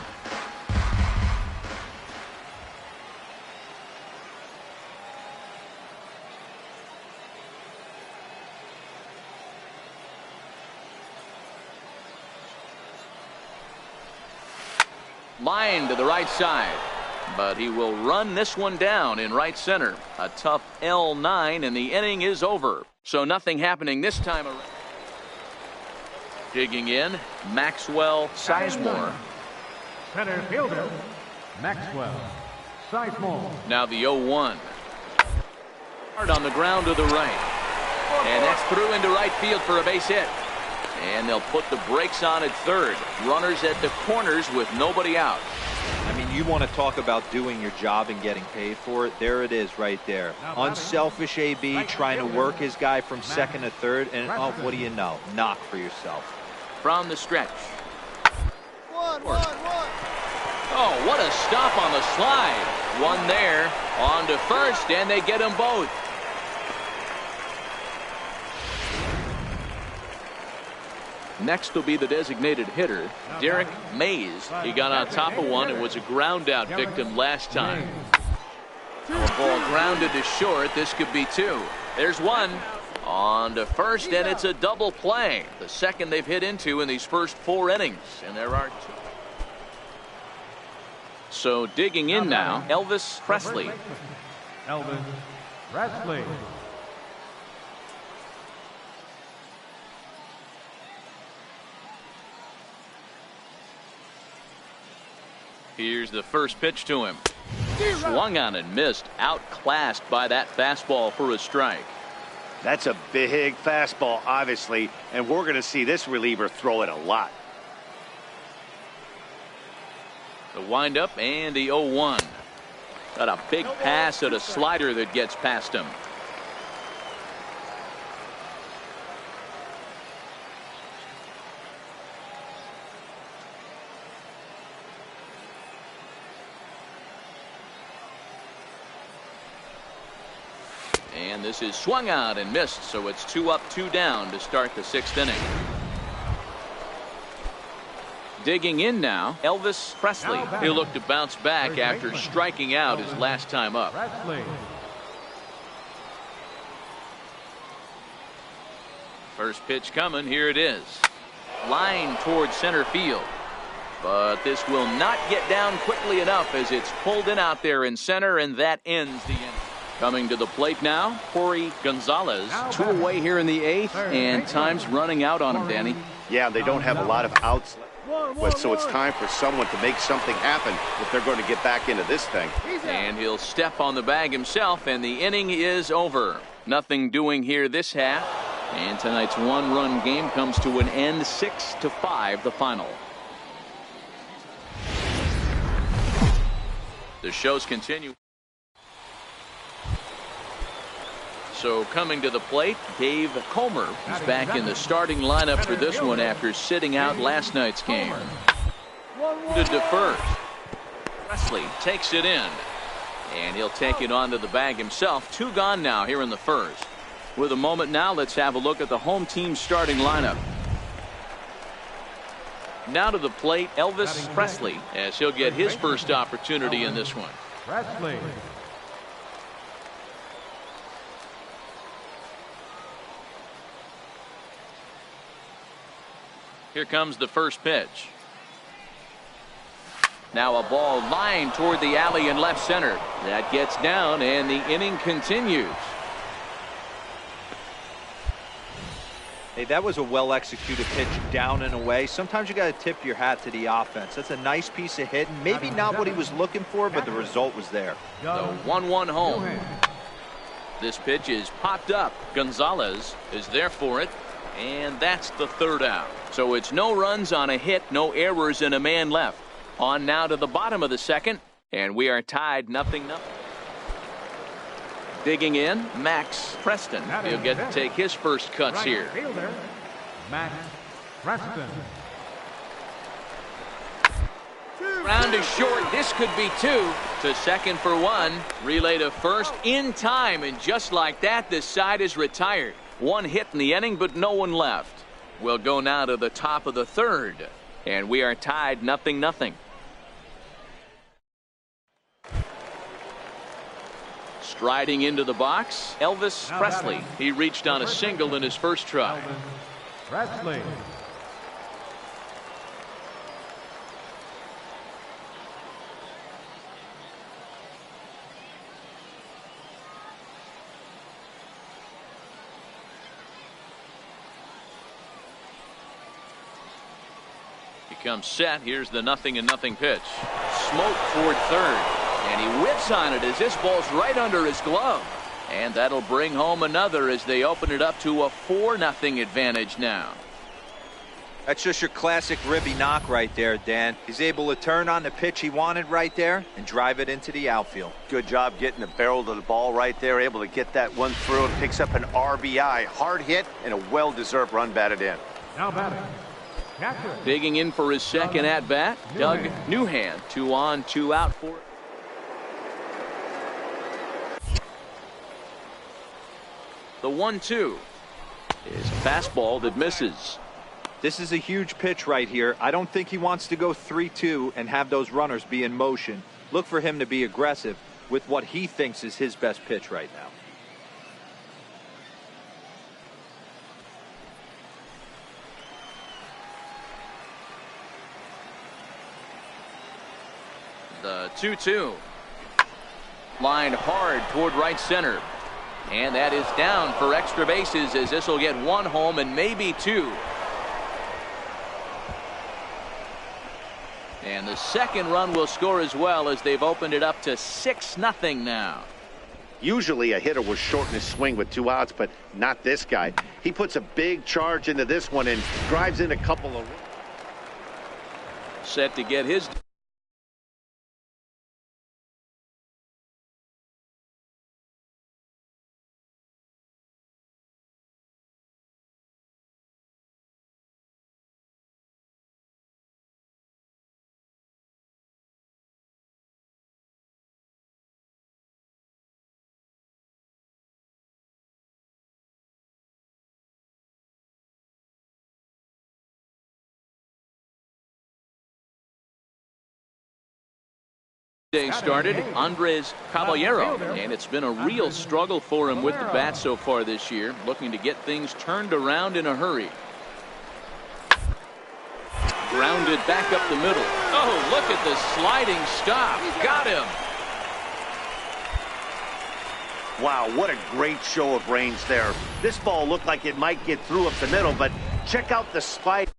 Line to the right side. But he will run this one down in right center. A tough L9, and the inning is over. So nothing happening this time around. Digging in, Maxwell Sizemore. Center fielder, Maxwell Sizemore. Now the 0-1. Hard on the ground to the right. And that's through into right field for a base hit. And they'll put the brakes on at third. Runners at the corners with nobody out. I mean, you want to talk about doing your job and getting paid for it. There it is right there. Unselfish AB trying to work his guy from second to third. And oh, what do you know? Knock for yourself. From the stretch. Oh, what a stop on the slide. One there. On to first, and they get them both. Next will be the designated hitter, Derek Mays. He got on top of one and was a ground out victim last time. Ball grounded to short. This could be 2. There's 1. On to first, and it's a double play. The second they've hit into in these first 4 innings. And there are 2. So digging in now, Elvis Presley. Elvis Presley. Here's the first pitch to him. Swung on and missed. Outclassed by that fastball for a strike. That's a big fastball, obviously, and we're going to see this reliever throw it a lot. The windup and the 0-1. Got a big pass at a slider that gets past him. And this is swung out and missed, so it's 2 up, 2 down to start the 6th inning. Digging in now, Elvis Presley. He'll look to bounce back after striking out his last time up. Presley. First pitch coming. Here it is. Line towards center field. But this will not get down quickly enough as it's pulled in out there in center, and that ends the inning. Coming to the plate now, Corey Gonzalez. 2 away here in the 8th, and time's running out on him, Danny. Yeah, they don't have a lot of outs, so it's time for someone to make something happen if they're going to get back into this thing. And he'll step on the bag himself, and the inning is over. Nothing doing here this half, and tonight's 1-run game comes to an end, 6-5 the final. The shows continue. So coming to the plate, Dave Comer is back in the starting lineup for this one after sitting out last night's game. To defer. Presley takes it in, and he'll take it onto the bag himself. 2 gone now here in the first. With a moment now, let's have a look at the home team's starting lineup. Now to the plate, Elvis Presley, as he'll get his first opportunity in this one. Presley. Here comes the first pitch. Now a ball lined toward the alley in left center. That gets down, and the inning continues. Hey, that was a well-executed pitch down and away. Sometimes you got to tip your hat to the offense. That's a nice piece of hitting. Maybe not what he was looking for, but the result was there. The 1-1 home. This pitch is popped up. Gonzalez is there for it, and that's the 3rd out. So it's no runs on a hit, no errors, and a man left. On now to the bottom of the 2nd, and we are tied 0-0. Digging in, Max Preston. He'll get to take his first cuts here. Max Preston. Round is short. This could be 2. To second for 1. Relay to first in time, and just like that, this side is retired. 1 hit in the inning, but no one left. We'll go now to the top of the 3rd, and we are tied 0-0. Striding into the box, Elvis Presley. He reached on a single in his first try. Presley. He comes set. Here's the 0-0 pitch. Smoke toward 3rd. And he whips on it as this ball's right under his glove. And that'll bring home another as they open it up to a 4-0 advantage now. That's just your classic ribby knock right there, Dan. He's able to turn on the pitch he wanted right there and drive it into the outfield. Good job getting the barrel to the ball right there, able to get that one through. It picks up an RBI. Hard hit and a well-deserved run batted in. Now batting. Catcher. Digging in for his second at-bat, Doug Newhand. 2 on, 2 out for it. The 1-2 is a fastball that misses. This is a huge pitch right here. I don't think he wants to go 3-2 and have those runners be in motion. Look for him to be aggressive with what he thinks is his best pitch right now. The 2-2. Lined hard toward right center. And that is down for extra bases as this will get 1 home and maybe 2. And the second run will score as well as they've opened it up to 6-0 now. Usually a hitter will shorten his swing with 2 outs, but not this guy. He puts a big charge into this one and drives in a couple of... Set to get his... Day started, Andres Caballero, and it's been a real struggle for him with the bat so far this year, looking to get things turned around in a hurry. Grounded back up the middle. Oh, look at the sliding stop. Got him. Wow, what a great show of range there. This ball looked like it might get through up the middle, but check out the slide.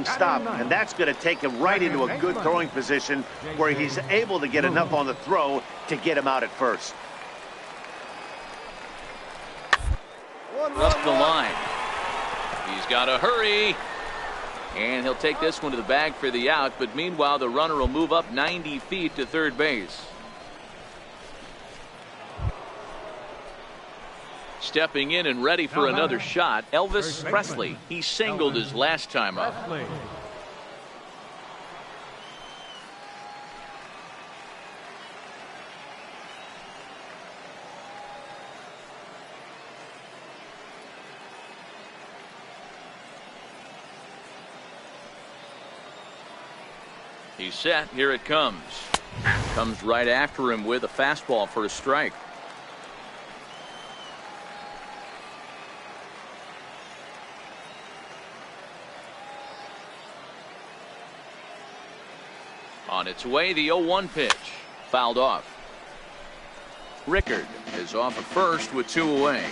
Stop, and that's going to take him right into a good throwing position where he's able to get enough on the throw to get him out at first. Up the line. He's got to hurry. And he'll take this one to the bag for the out, but meanwhile the runner will move up 90 feet to third base. Stepping in and ready for another shot, Elvis Presley. He singled his last time up. He's set. Here it comes. Comes right after him with a fastball for a strike. On its way, the 0-1 pitch. Fouled off. Rickard is off at first with 2 away.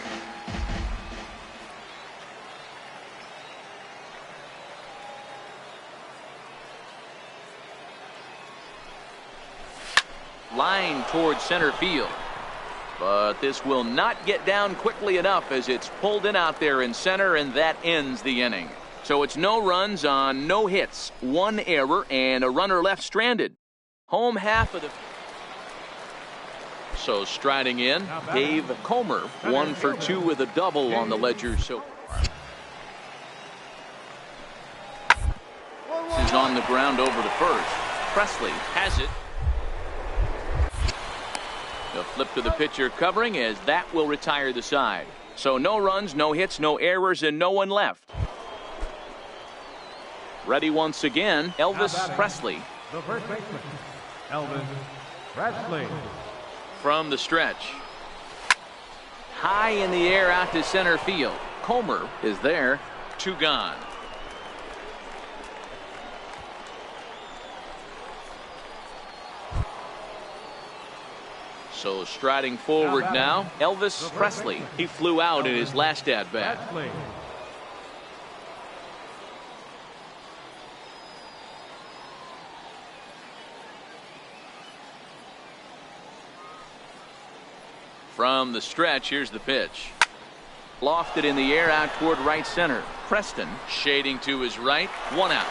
Line towards center field. But this will not get down quickly enough as it's pulled in out there in center, and that ends the inning. So it's no runs on no hits, 1 error, and a runner left stranded. Home half of the... So striding in, Dave Comer, 1 for 2 with a double on the ledger so far. This is on the ground over to first. Presley has it. The flip to the pitcher covering, as that will retire the side. So no runs, no hits, no errors, and no one left. Ready once again, Elvis Presley. The first baseman, Elvis Presley. From the stretch. High in the air out to center field. Comer is there. 2 gone. So striding forward now, Elvis Presley. He flew out in his last at-bat. From the stretch, here's the pitch. Lofted in the air out toward right center. Preston shading to his right. 1 out.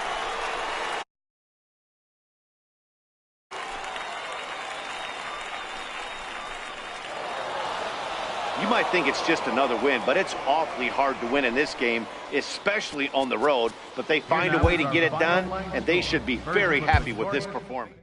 You might think it's just another win, but it's awfully hard to win in this game, especially on the road. But they find a way to get it done, and they should be very happy with this performance.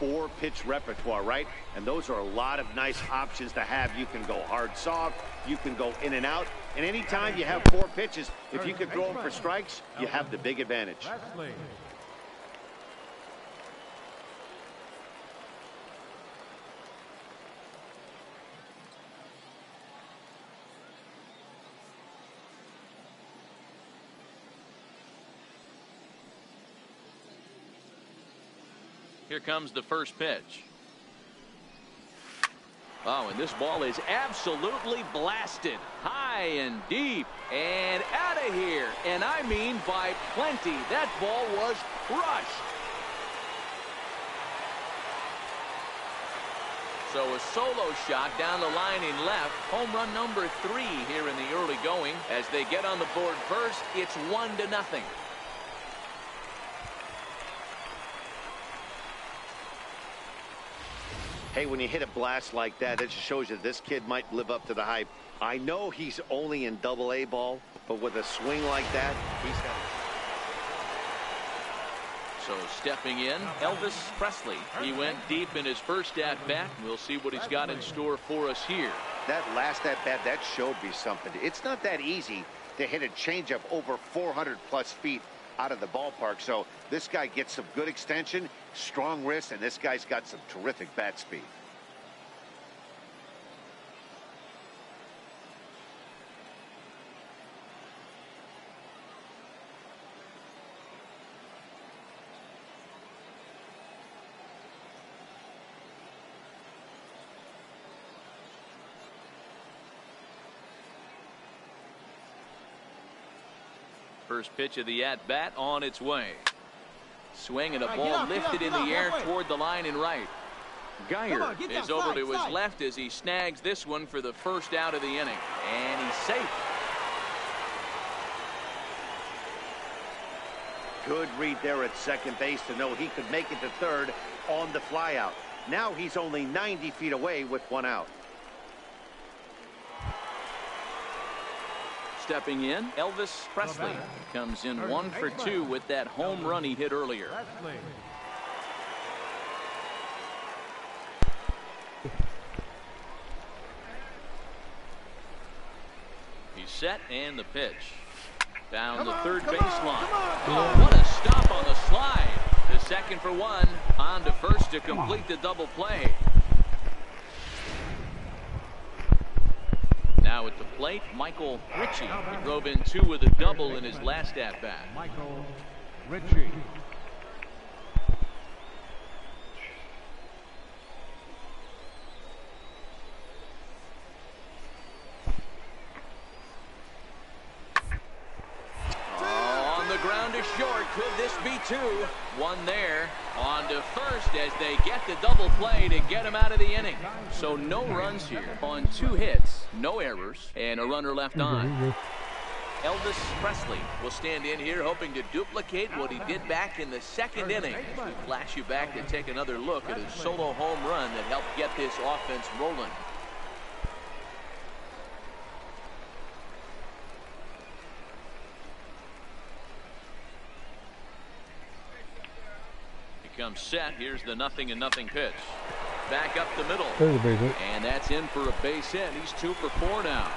Four-pitch repertoire, right? And those are a lot of nice options to have. You can go hard, soft. You can go in and out. And anytime you have 4 pitches, if you can throw them for strikes, you have the big advantage. Here comes the first pitch. Oh, and this ball is absolutely blasted. High and deep and out of here. And I mean by plenty. That ball was crushed. So a solo shot down the line in left. Home run number 3 here in the early going. As they get on the board first, it's 1-0. Hey, when you hit a blast like that, it just shows you this kid might live up to the hype. I know he's only in Double-A ball, but with a swing like that, he's got it. So stepping in, Elvis Presley. He went deep in his first at-bat. We'll see what he's got in store for us here. That last at-bat, that showed me something. It's not that easy to hit a changeup over 400-plus feet out of the ballpark. So this guy gets some good extension, strong wrist, and this guy's got some terrific bat speed. First pitch of the at-bat on its way. Swing and a ball lifted in the air toward the line and right. Geyer is over to his left as he snags this one for the first out of the inning. And he's safe. Good read there at second base to know he could make it to third on the flyout. Now he's only 90 feet away with 1 out. Stepping in, Elvis Presley comes in 1 for 2 with that home run he hit earlier. He's set and the pitch. Down the third baseline. Oh, what a stop on the slide. The second for 1. On to first to complete the double play. Now at the plate, Michael Ritchie. He drove in 2 with a double in his last at-bat. Michael Ritchie. On the ground to short. Could this be 2? 1 there. On to first as they get the double play to get him out of the inning. So no runs here on 2 hits, no errors, and a runner left on. Elvis Presley will stand in here hoping to duplicate what he did back in the second inning. We flash you back to take another look at his solo home run that helped get this offense rolling. Comes set. Here's the 0-0 pitch. Back up the middle. And that's in for a base hit. He's 2 for 4 now.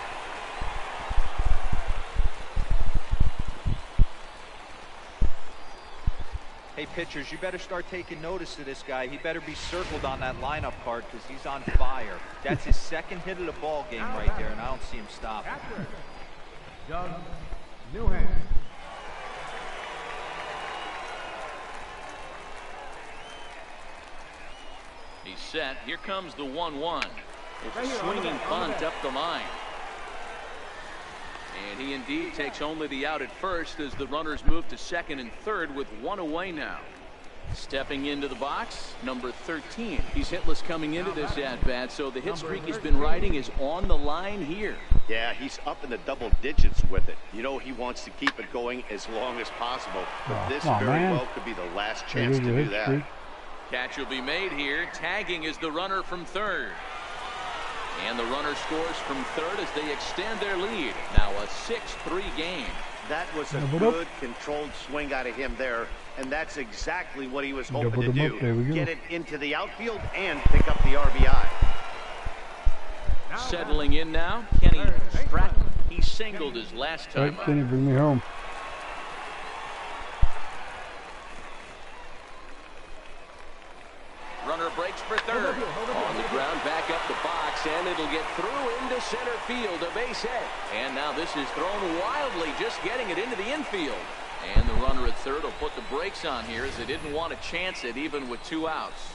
Hey, pitchers, you better start taking notice of this guy. He better be circled on that lineup card because he's on fire. That's his second hit of the ball game right there, and I don't see him stopping. Doug Newhand. He's set. Here comes the 1-1. It's a swinging bunt up the line. And he indeed takes only the out at first as the runners move to second and third with 1 away now. Stepping into the box, number 13. He's hitless coming into this at-bat, so the hit streak he's been riding is on the line here. Yeah, he's up in the double digits with it. You know he wants to keep it going as long as possible. But this very well could be the last chance to do that. Catch will be made here. Tagging is the runner from third. And the runner scores from third as they extend their lead. Now a 6-3 game. That was a good controlled swing out of him there. And that's exactly what he was hoping to do. Get it into the outfield and pick up the RBI. Settling in now, Kenny Stratton. He singled his last time up. Kenny, bring me home. Runner breaks for third. On the ground, back up the box, and it'll get through into center field, a base hit. And now this is thrown wildly, just getting it into the infield. And the runner at third will put the brakes on here as they didn't want to chance it even with 2 outs.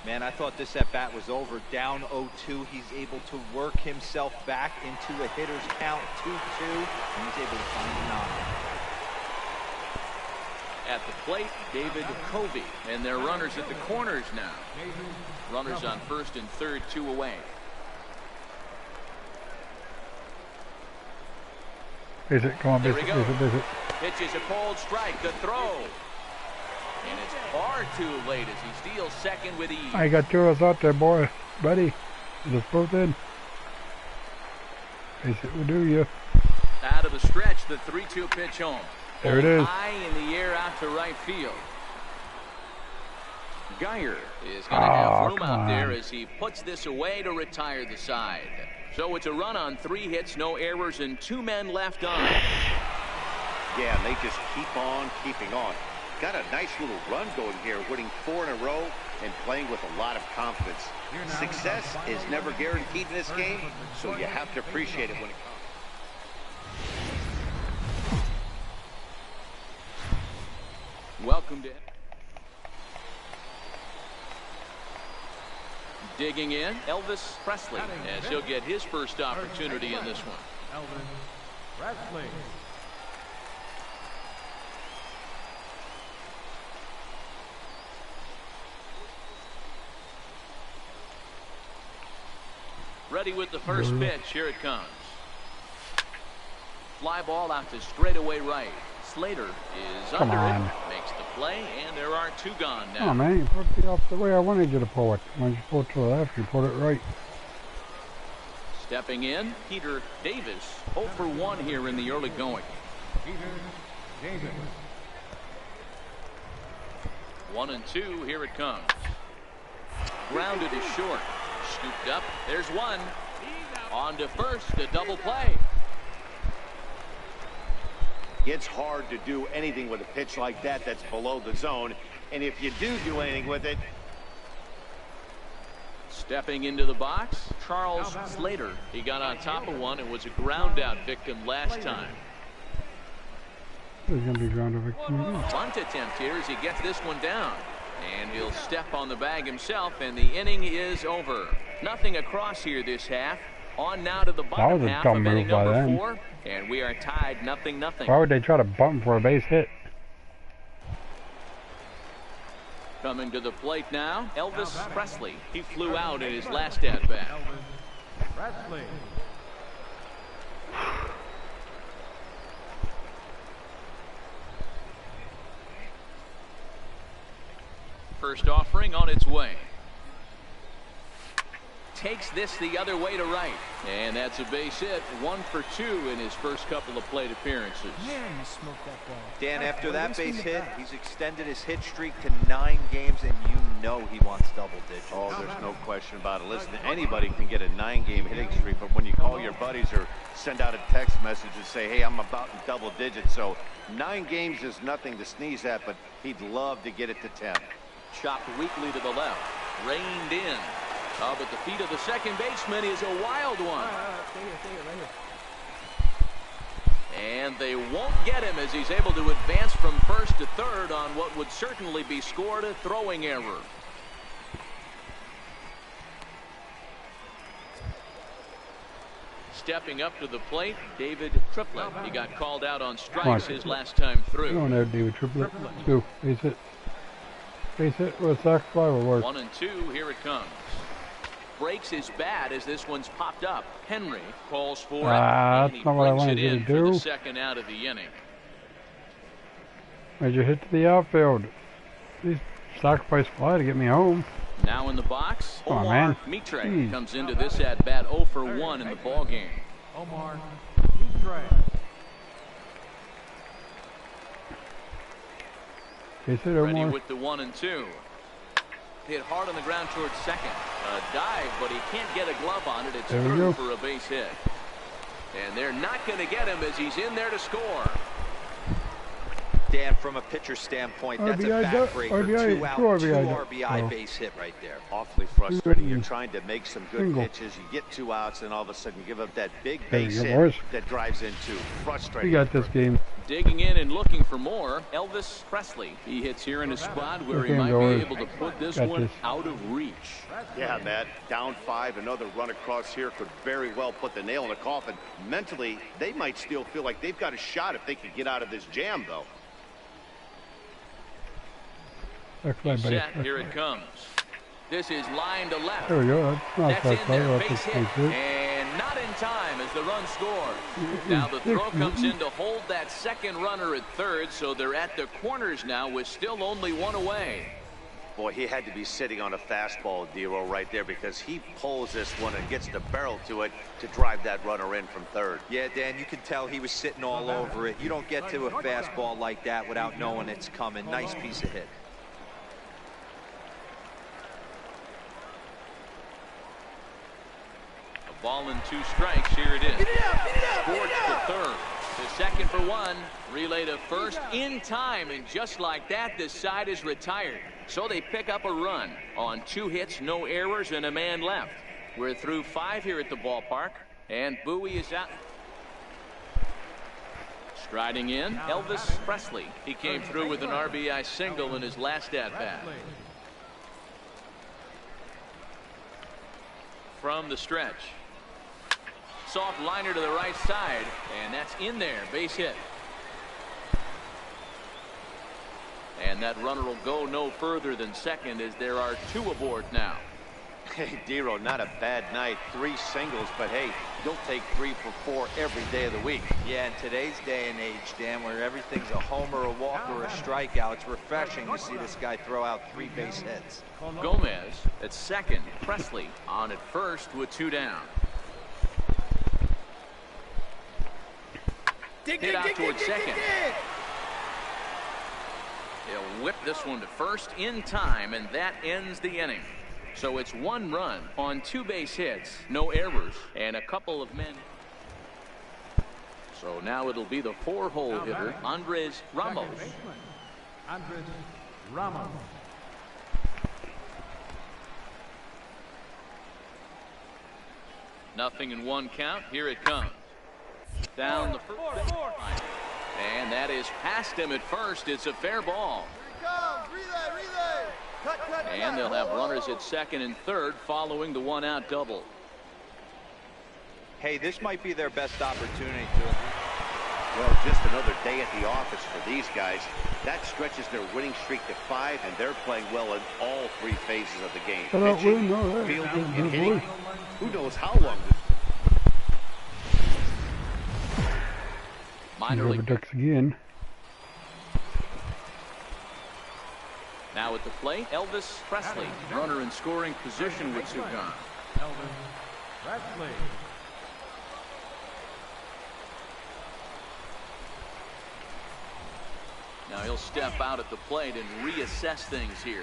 Man, I thought this at-bat was over. Down 0-2. He's able to work himself back into a hitter's count, 2-2, and he's able to find a 9. At the plate, David Covey. And they're runners at the corners now. Runners on first and third, 2 away. Is it? Come on, There Visit. we go. Visit. Pitches a cold strike. The throw. And it's far too late as he steals second with ease. I got 2 of us out there, boy. Buddy. Let's both in. Visit will do you. Out of the stretch, the 3-2 pitch home. There it is. High in the air out to right field. Geyer is going to have room out there as he puts this away to retire the side. So it's a run on 3 hits, no errors, and 2 men left on. Yeah, and they just keep on keeping on. Got a nice little run going here, winning 4 in a row and playing with a lot of confidence. Success is never guaranteed in this game, so you have to appreciate it when it comes. Welcome to digging in, Elvis Presley, as he'll get his first opportunity in this one. Elvis Presley. Ready with the first pitch. Here it comes. Fly ball out to straightaway right. Slater is Come under on. it. Makes the play, and there are 2 gone now. Oh man, you put it off the way I wanted you to pull it. When you pull it to the left, you put it right. Stepping in, Peter Davis. 0 for 1 here in the early going. Peter Davis. 1-2. Here it comes. Grounded is short. Scooped up. There's 1. On to first. A double play. It's hard to do anything with a pitch like that that's below the zone. And if you do anything with it. Stepping into the box, Charles Slater. He got on top of one and was a ground out victim last time. There's going to be ground over. Bunt attempt here as he gets this one down. And he'll step on the bag himself, and the inning is over. Nothing across here this half. On now to the bottom was a half dumb of inning move by number them. 4. And we are tied 0-0. Why would they try to bump for a base hit? Coming to the plate now, Elvis Presley. He flew out in his last at-bat. Elvis Presley. First offering on its way. Takes this the other way to right. And that's a base hit. 1 for 2 in his first couple of plate appearances. Man, you smoked that ball. Dan, after that base hit, he's extended his hit streak to 9 games, and you know he wants double digits. Oh, there's no question about it. Listen, anybody can get a 9-game hitting streak, but when you call your buddies or send out a text message and say, hey, I'm about in double digits, so 9 games is nothing to sneeze at, but he'd love to get it to 10. Chopped weakly to the left. Reined in. But the feet of the second baseman is a wild one. Stay here, right here. And they won't get him as he's able to advance from first to third on what would certainly be scored a throwing error. Stepping up to the plate, David Triplett. He got called out on strikes his last time through. Come on there, David Triplett. Let's go. Base hit. Base hit with a sac fly will work. 1-2. Here it comes. Breaks his bat as this one's popped up. Henry calls for it. That's not what I wanted you to for the do. second out of the inning. Major hit to the outfield. Please sacrifice fly to get me home. Now in the box, Come on, Omar man. Mitre Jeez. comes into this at bat 0 for 1 in the ball game. Omar Mitre. Base hit, Ready Omar. with the 1-2. Hit hard on the ground towards second. A dive, but he can't get a glove on it. It's There we through go. for a base hit. And they're not going to get him as he's in there to score. Dan, from a pitcher standpoint, that's a RBI, backbreaker. RBI, 2 out, two 2 RBI. RBI Oh. base hit right there. Awfully frustrating. You're Good. trying to make some good Single. pitches. You get 2 outs, and all of a sudden you give up that big There you base go, hit boys. that drives in 2. Frustrating. We got this game. Digging in and looking for more, Elvis Presley. He hits here in a spot where he Okay, might boys. be able to put this Got one this. out of reach. Yeah, Matt. Down 5. Another run across here could very well put the nail in the coffin. Mentally, they might still feel like they've got a shot if they could get out of this jam, though. Back fly, buddy. Set, here it comes. This is line to left. There we go. That's That's in there, I'll base just hit, take it. and not in time as the run scores. Now the throw comes in to hold that second runner at third, so they're at the corners now with still only one away. Boy, he had to be sitting on a fastball, Dero, right there, because he pulls this one and gets the barrel to it to drive that runner in from third. Yeah, Dan, you can tell he was sitting all over it. You don't get to a fastball like that without knowing it's coming. Nice piece of hit. A ball and 2 strikes. Here it is. Sports to third. The second for one. Relay to first in time, and just like that, this side is retired. So they pick up a run on 2 hits, no errors, and a man left. We're through 5 here at the ballpark, and Bowie is out. Striding in, Elvis Presley. He came through with an RBI single in his last at-bat. From the stretch. Soft liner to the right side, and that's in there. Base hit. And that runner will go no further than second as there are 2 aboard now. Hey, Dero, not a bad night. 3 singles, but hey, you'll take 3 for 4 every day of the week. Yeah, in today's day and age, Dan, where everything's a homer, a walk, or a strikeout, it's refreshing to see this guy throw out 3 base hits. Gomez at second. Presley on at first with 2 down. Hit out towards second. He'll whip this one to first in time, and that ends the inning. So it's 1 run on 2 base hits, no errors, and a couple of men. So now it'll be the 4-hole hitter, Andres Ramos. Andres Ramos. Nothing in 1 count. Here it comes. Down the first line. And that is past him at first. It's a fair ball. Relay. Cut. And they'll have runners at second and third following the 1-out double. Hey, this might be their best opportunity to. Well, just another day at the office for these guys. That stretches their winning streak to 5, and they're playing well in all 3 phases of the game. Pitching, fielding, and hitting. Who knows how long this minor league ducks again. Now at the plate, Elvis Presley, runner in scoring position with 2 gone. Elvis Presley. Now he'll step out at the plate and reassess things here.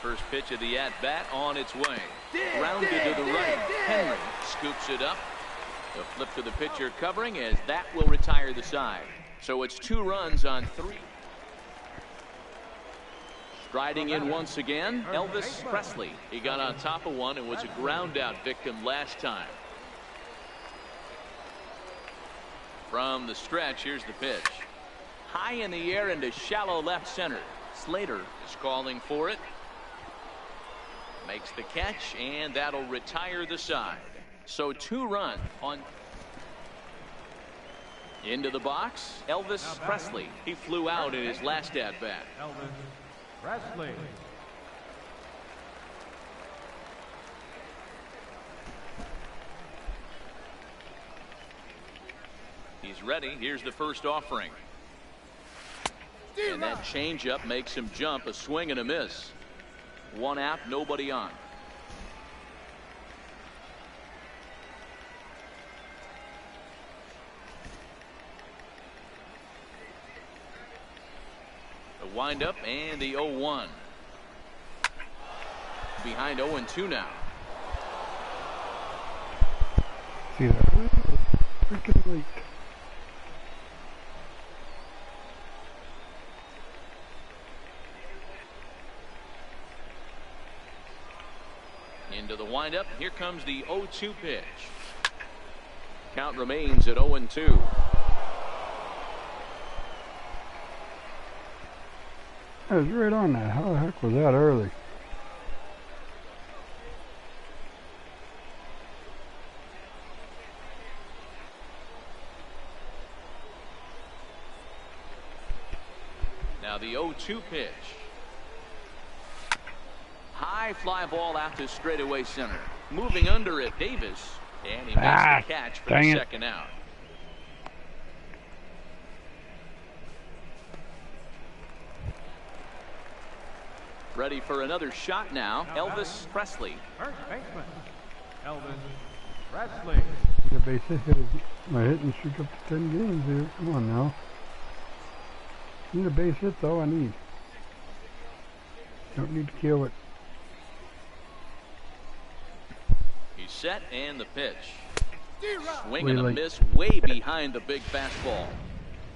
First pitch of the at-bat on its way. Grounded to the right. Henry scoops it up. The flip to the pitcher covering as that will retire the side. So it's 2 runs on 3. Striding in once again, Elvis Presley. He got on top of one and was a ground-out victim last time. From the stretch, here's the pitch. High in the air into shallow left center. Slater is calling for it. Makes the catch, and that'll retire the side. So 2 runs on. Into the box, Elvis Presley. He flew out in his last at-bat. Elvis Presley. He's ready. Here's the first offering. And that changeup makes him jump. A swing and a miss. 1 out, nobody on. The windup and the 0-1. Behind 0-2 now. See that? Freaking late. Into the windup. Here comes the 0-2 pitch. Count remains at 0-2. I was right on that. How the heck was that early? Now the 0-2 pitch. High fly ball out to straightaway center. Moving under it, Davis. And he makes the catch for the second out. Ready for another shot now, Elvis Presley. First baseman, Elvis Presley. Get a base hit. My hitting streak up to 10 games here. Come on now. Need a base hit though. I need. Don't need to kill it. He's set and the pitch. Swing Way and a late. miss way behind the big fastball.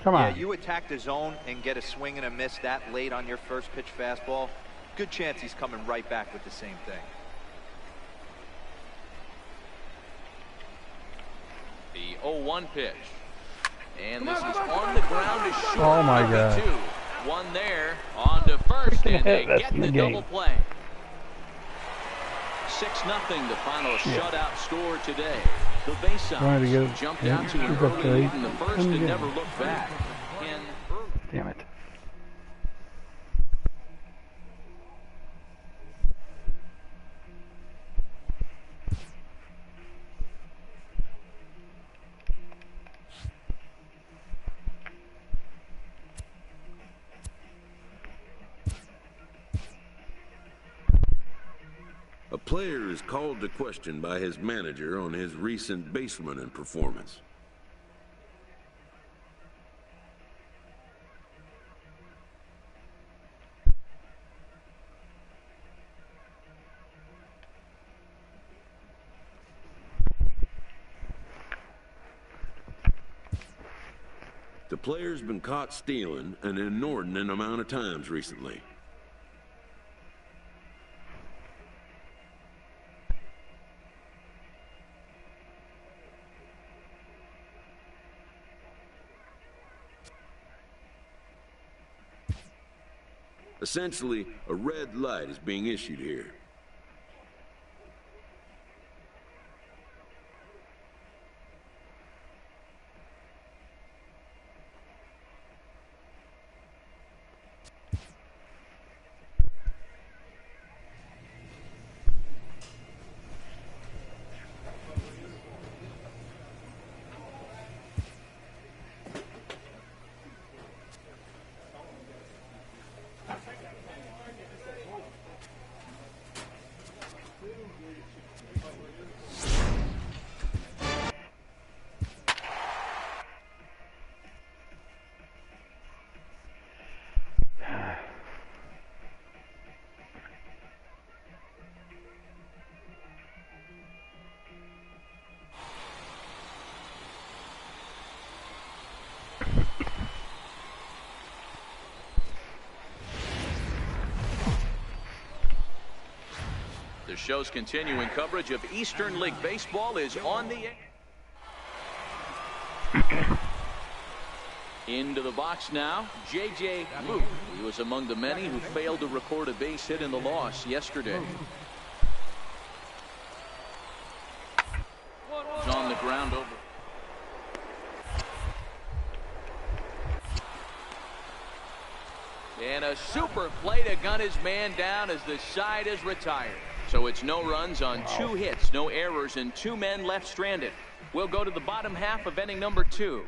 Come on. Yeah, you attack the zone and get a swing and a miss that late on your first pitch fastball. Good chance he's coming right back with the same thing. The 0-1 pitch. And this is on the ground to short. Oh my God. 2. One there on to first, and they That's get in the the game. double play. 6-0, the final shutout score today. The base Trying to get Sox it. jumped Yeah, out to an shoot up early to lead 8. in the first And and again. never looked back. And Damn it. A player is called to question by his manager on his recent baseman performance. The player's been caught stealing an inordinate amount of times recently. Essentially, a red light is being issued here. the show's continuing coverage of Eastern League Baseball is on the air. Into the box now, J.J. Luke. He was among the many who failed to record a base hit in the loss yesterday. He's on the ground over. And a super play to gun his man down as the side is retired. So it's no runs on 2 hits, no errors, and 2 men left stranded. We'll go to the bottom half of inning number 2.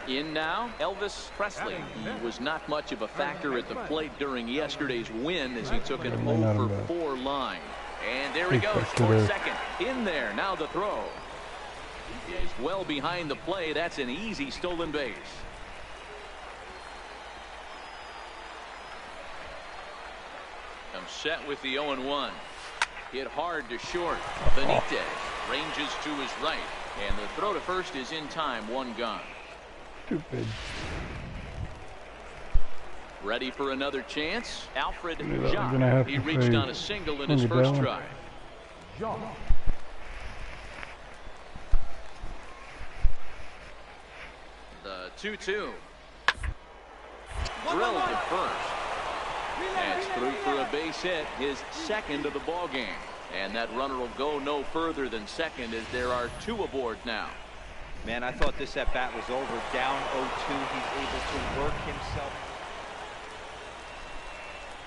In now, Elvis Presley. He was not much of a factor at the plate during yesterday's win as he took an 0-for-4 line. And there he goes for second. In there, now the throw. He is well behind the play. That's an easy stolen base. Comes set with the 0-1. Hit hard to short. Benitez ranges to his right. And the throw to first is in time. 1 gone. Stupid. Ready for another chance. Alfred I'm John. gonna have He to reached say on a single in his first down. try. The 2-2. drilled to first. That's through for a base hit, his second of the ball game. And that runner will go no further than second as there are 2 aboard now. Man, I thought this at bat was over. Down 0-2, he's able to work himself.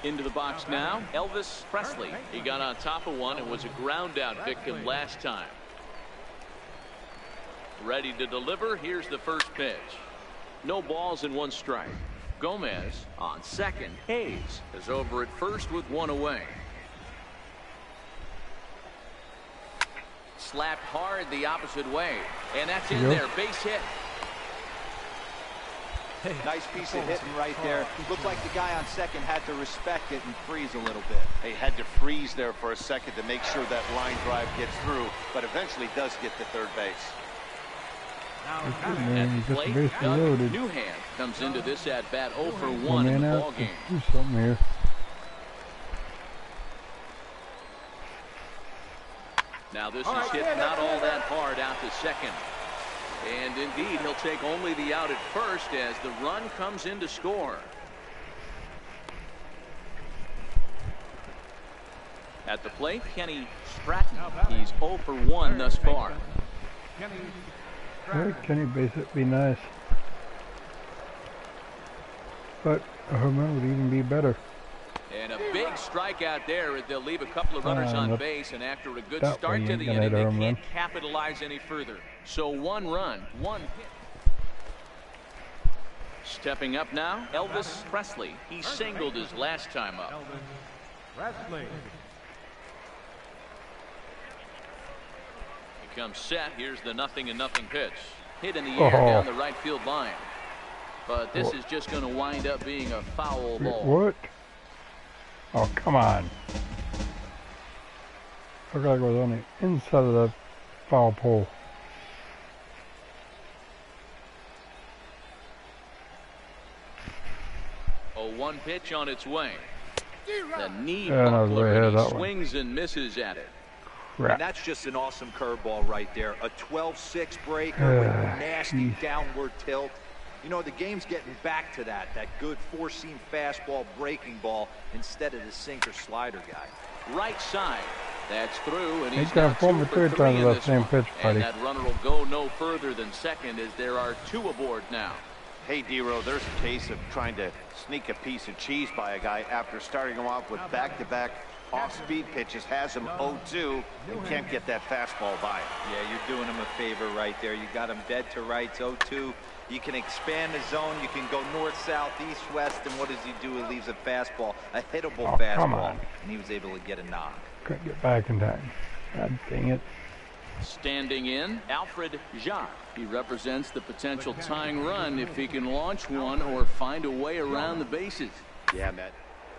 Into the box now, Elvis Presley. He got on top of one and was a ground out victim last time. Ready to deliver. Here's the first pitch. No balls and 1 strike. Gomez on second. Hayes is over at first with 1 away. Slapped hard the opposite way, and that's in there. Base hit. Nice piece of hitting right there. Looked like the guy on second had to respect it and freeze a little bit. He had to freeze there for a second to make sure that line drive gets through, but eventually does get to third base. At the plate, Doug Newhand comes into this at bat 0 for 1 in the ball game. Do something here. Now this is hit not all that hard out to second. And indeed, he'll take only the out at first as the run comes in to score. At the plate, Kenny Stratton. He's 0 for 1 thus far. Kenny base it be nice. But a home run would even be better. And a big strikeout there. They'll leave a couple of runners on base, and after a good start to the inning, they can't capitalize any further. So 1 run, 1 hit. Stepping up now, Elvis Presley. He singled his last time up. Presley. He comes set. Here's the 0-0 pitch. Hit in the air down the right field line. But this is just going to wind up being a foul ball. What? Oh, come on. I gotta go on the inside of the foul pole. A 1 pitch on its way. The knee Yeah, buckler, he swings and misses at it. Crap. And that's just an awesome curveball right there. A 12-6 breaker with nasty downward tilt. You know, the game's getting back to that good 4-seam fastball breaking ball instead of the sinker slider guy. Right side. That's through, and he's got got 2 4 for 3 times in that this same one. pitch, buddy. And that runner will go no further than second as there are 2 aboard now. Hey, D-Row, there's a case of trying to sneak a piece of cheese by a guy after starting him off with back-to-back off-speed pitches, has him 0-2, and can't get that fastball by him. Yeah, you're doing him a favor right there. You got him dead to rights, 0-2. You can expand the zone. You can go north, south, east, west, and what does he do? He leaves a fastball, a hittable fastball, and he was able to get a knock. Couldn't get back in time. God dang it. Standing in, Alfred Jacques. He represents the potential tying run if he can launch one or find a way around the bases. Yeah, Matt.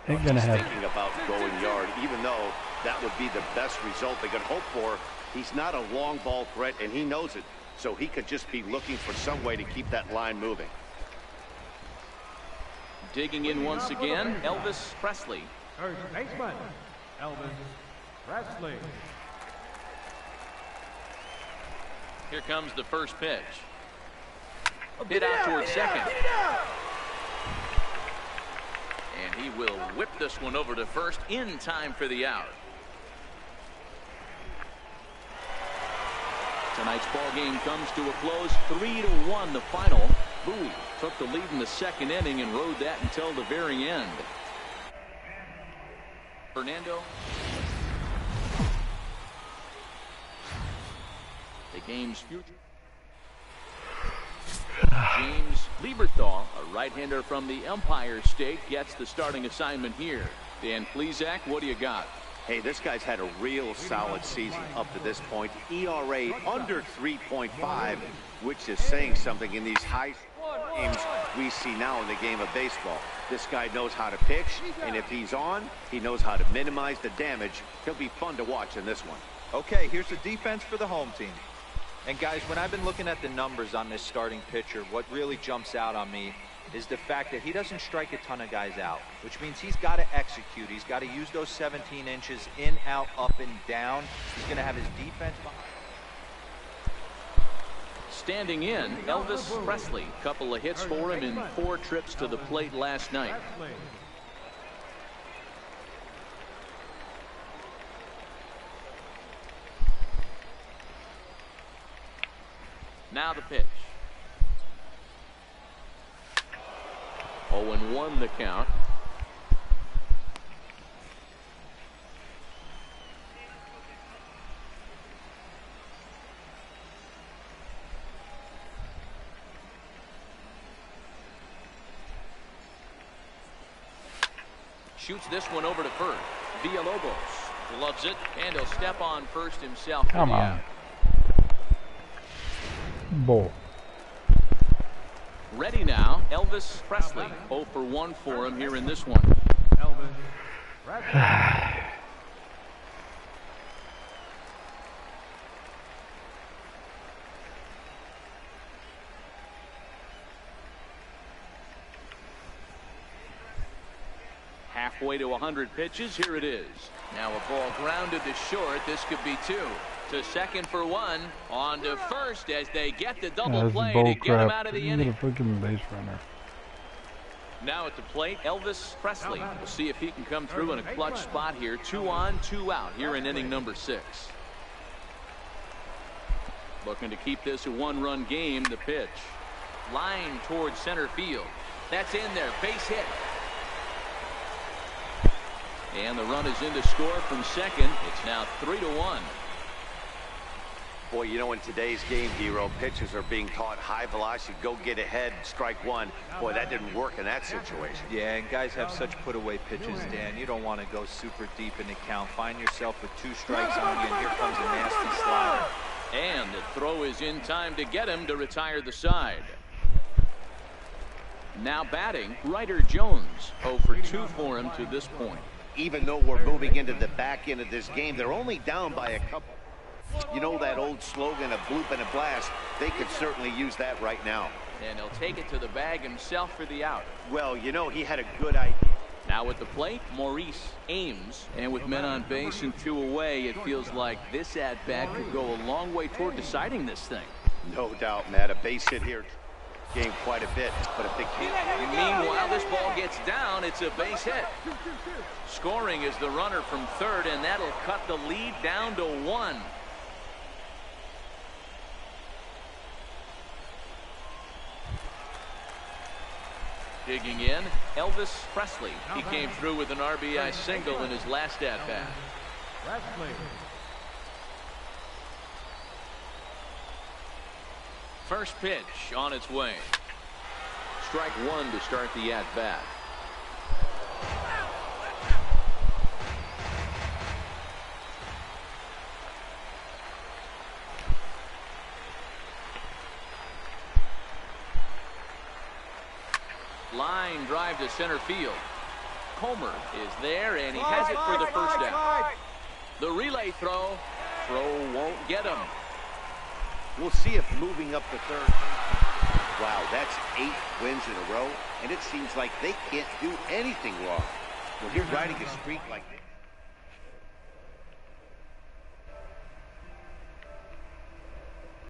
Ain't gonna happen. Thinking about going yard, even though that would be the best result they could hope for. He's not a long ball threat, and he knows it. So he could just be looking for some way to keep that line moving. Digging in once again, Elvis Presley. First baseman, Elvis Presley. Here comes the first pitch. Hit out towards second. And he will whip this one over to first in time for the out. Tonight's ball game comes to a close, 3-1 the final. Bowie took the lead in the second inning and rode that until the very end. Fernando. The game's future. James Lieberthal, a right-hander from the Empire State, gets the starting assignment here. Dan Plesac, what do you got? Hey, this guy's had a real solid season up to this point. ERA under 3.5, which is saying something in these high games we see now in the game of baseball. This guy knows how to pitch, and if he's on, he knows how to minimize the damage. He'll be fun to watch in this one. Okay, here's the defense for the home team. And guys, when I've been looking at the numbers on this starting pitcher, what really jumps out on me is the fact that he doesn't strike a ton of guys out, which means he's got to execute. He's got to use those 17 inches in, out, up, and down. He's going to have his defense behind. standing in, Elvis Presley. Couple of hits for him in 4 trips to the plate last night. Now the pitch. 0-1 the count. Shoots this one over to first. Villalobos gloves it, and he'll step on first himself. Come on. Bull. Ready now, Elvis Presley. 0 for 1 for him here in this one. Elvis Presley. Halfway to 100 pitches. Here it is. Now a ball grounded to short. This could be 2. To second for 1. On to first as they get the double play to get him out of the inning. Freaking base runner. Now at the plate, Elvis Presley. We'll see if he can come through in a clutch spot here. 2 on, 2 out here in inning number 6. Looking to keep this a 1-run game. The pitch. Line towards center field. That's in there. Base hit. And the run is in to score from second. It's now 3-1. Boy, you know, in today's game, Hero, pitchers are being taught high velocity, go get ahead, strike one. Boy, that didn't work in that situation. Yeah, and guys have such put-away pitches, Dan. You don't want to go super deep in the count. Find yourself with 2 strikes on you, and here comes a nasty slider. And the throw is in time to get him to retire the side. Now batting, Ryder Jones. 0 for 2 for him to this point. Even though we're moving into the back end of this game, they're only down by a couple. You know that old slogan, a bloop and a blast? They could certainly use that right now. And he'll take it to the bag himself for the out. Well, you know, he had a good idea. Now at the plate, Maurice Ames. And with men on base and 2 away, it feels like this at-bat could go a long way toward deciding this thing. No doubt, Matt. A base hit here game quite a bit, but if they can't. Meanwhile, this ball gets down. It's a base hit. Scoring is the runner from third, and that'll cut the lead down to 1. Digging in, Elvis Presley. He came through with an RBI single in his last at-bat. Presley. First pitch on its way. Strike 1 to start the at-bat. Line drive to center field. Comer is there, and he has it for the first down. The relay throw. Throw won't get him. We'll see if moving up the third. Wow, that's 8 wins in a row, and it seems like they can't do anything wrong. When you're riding a streak like this.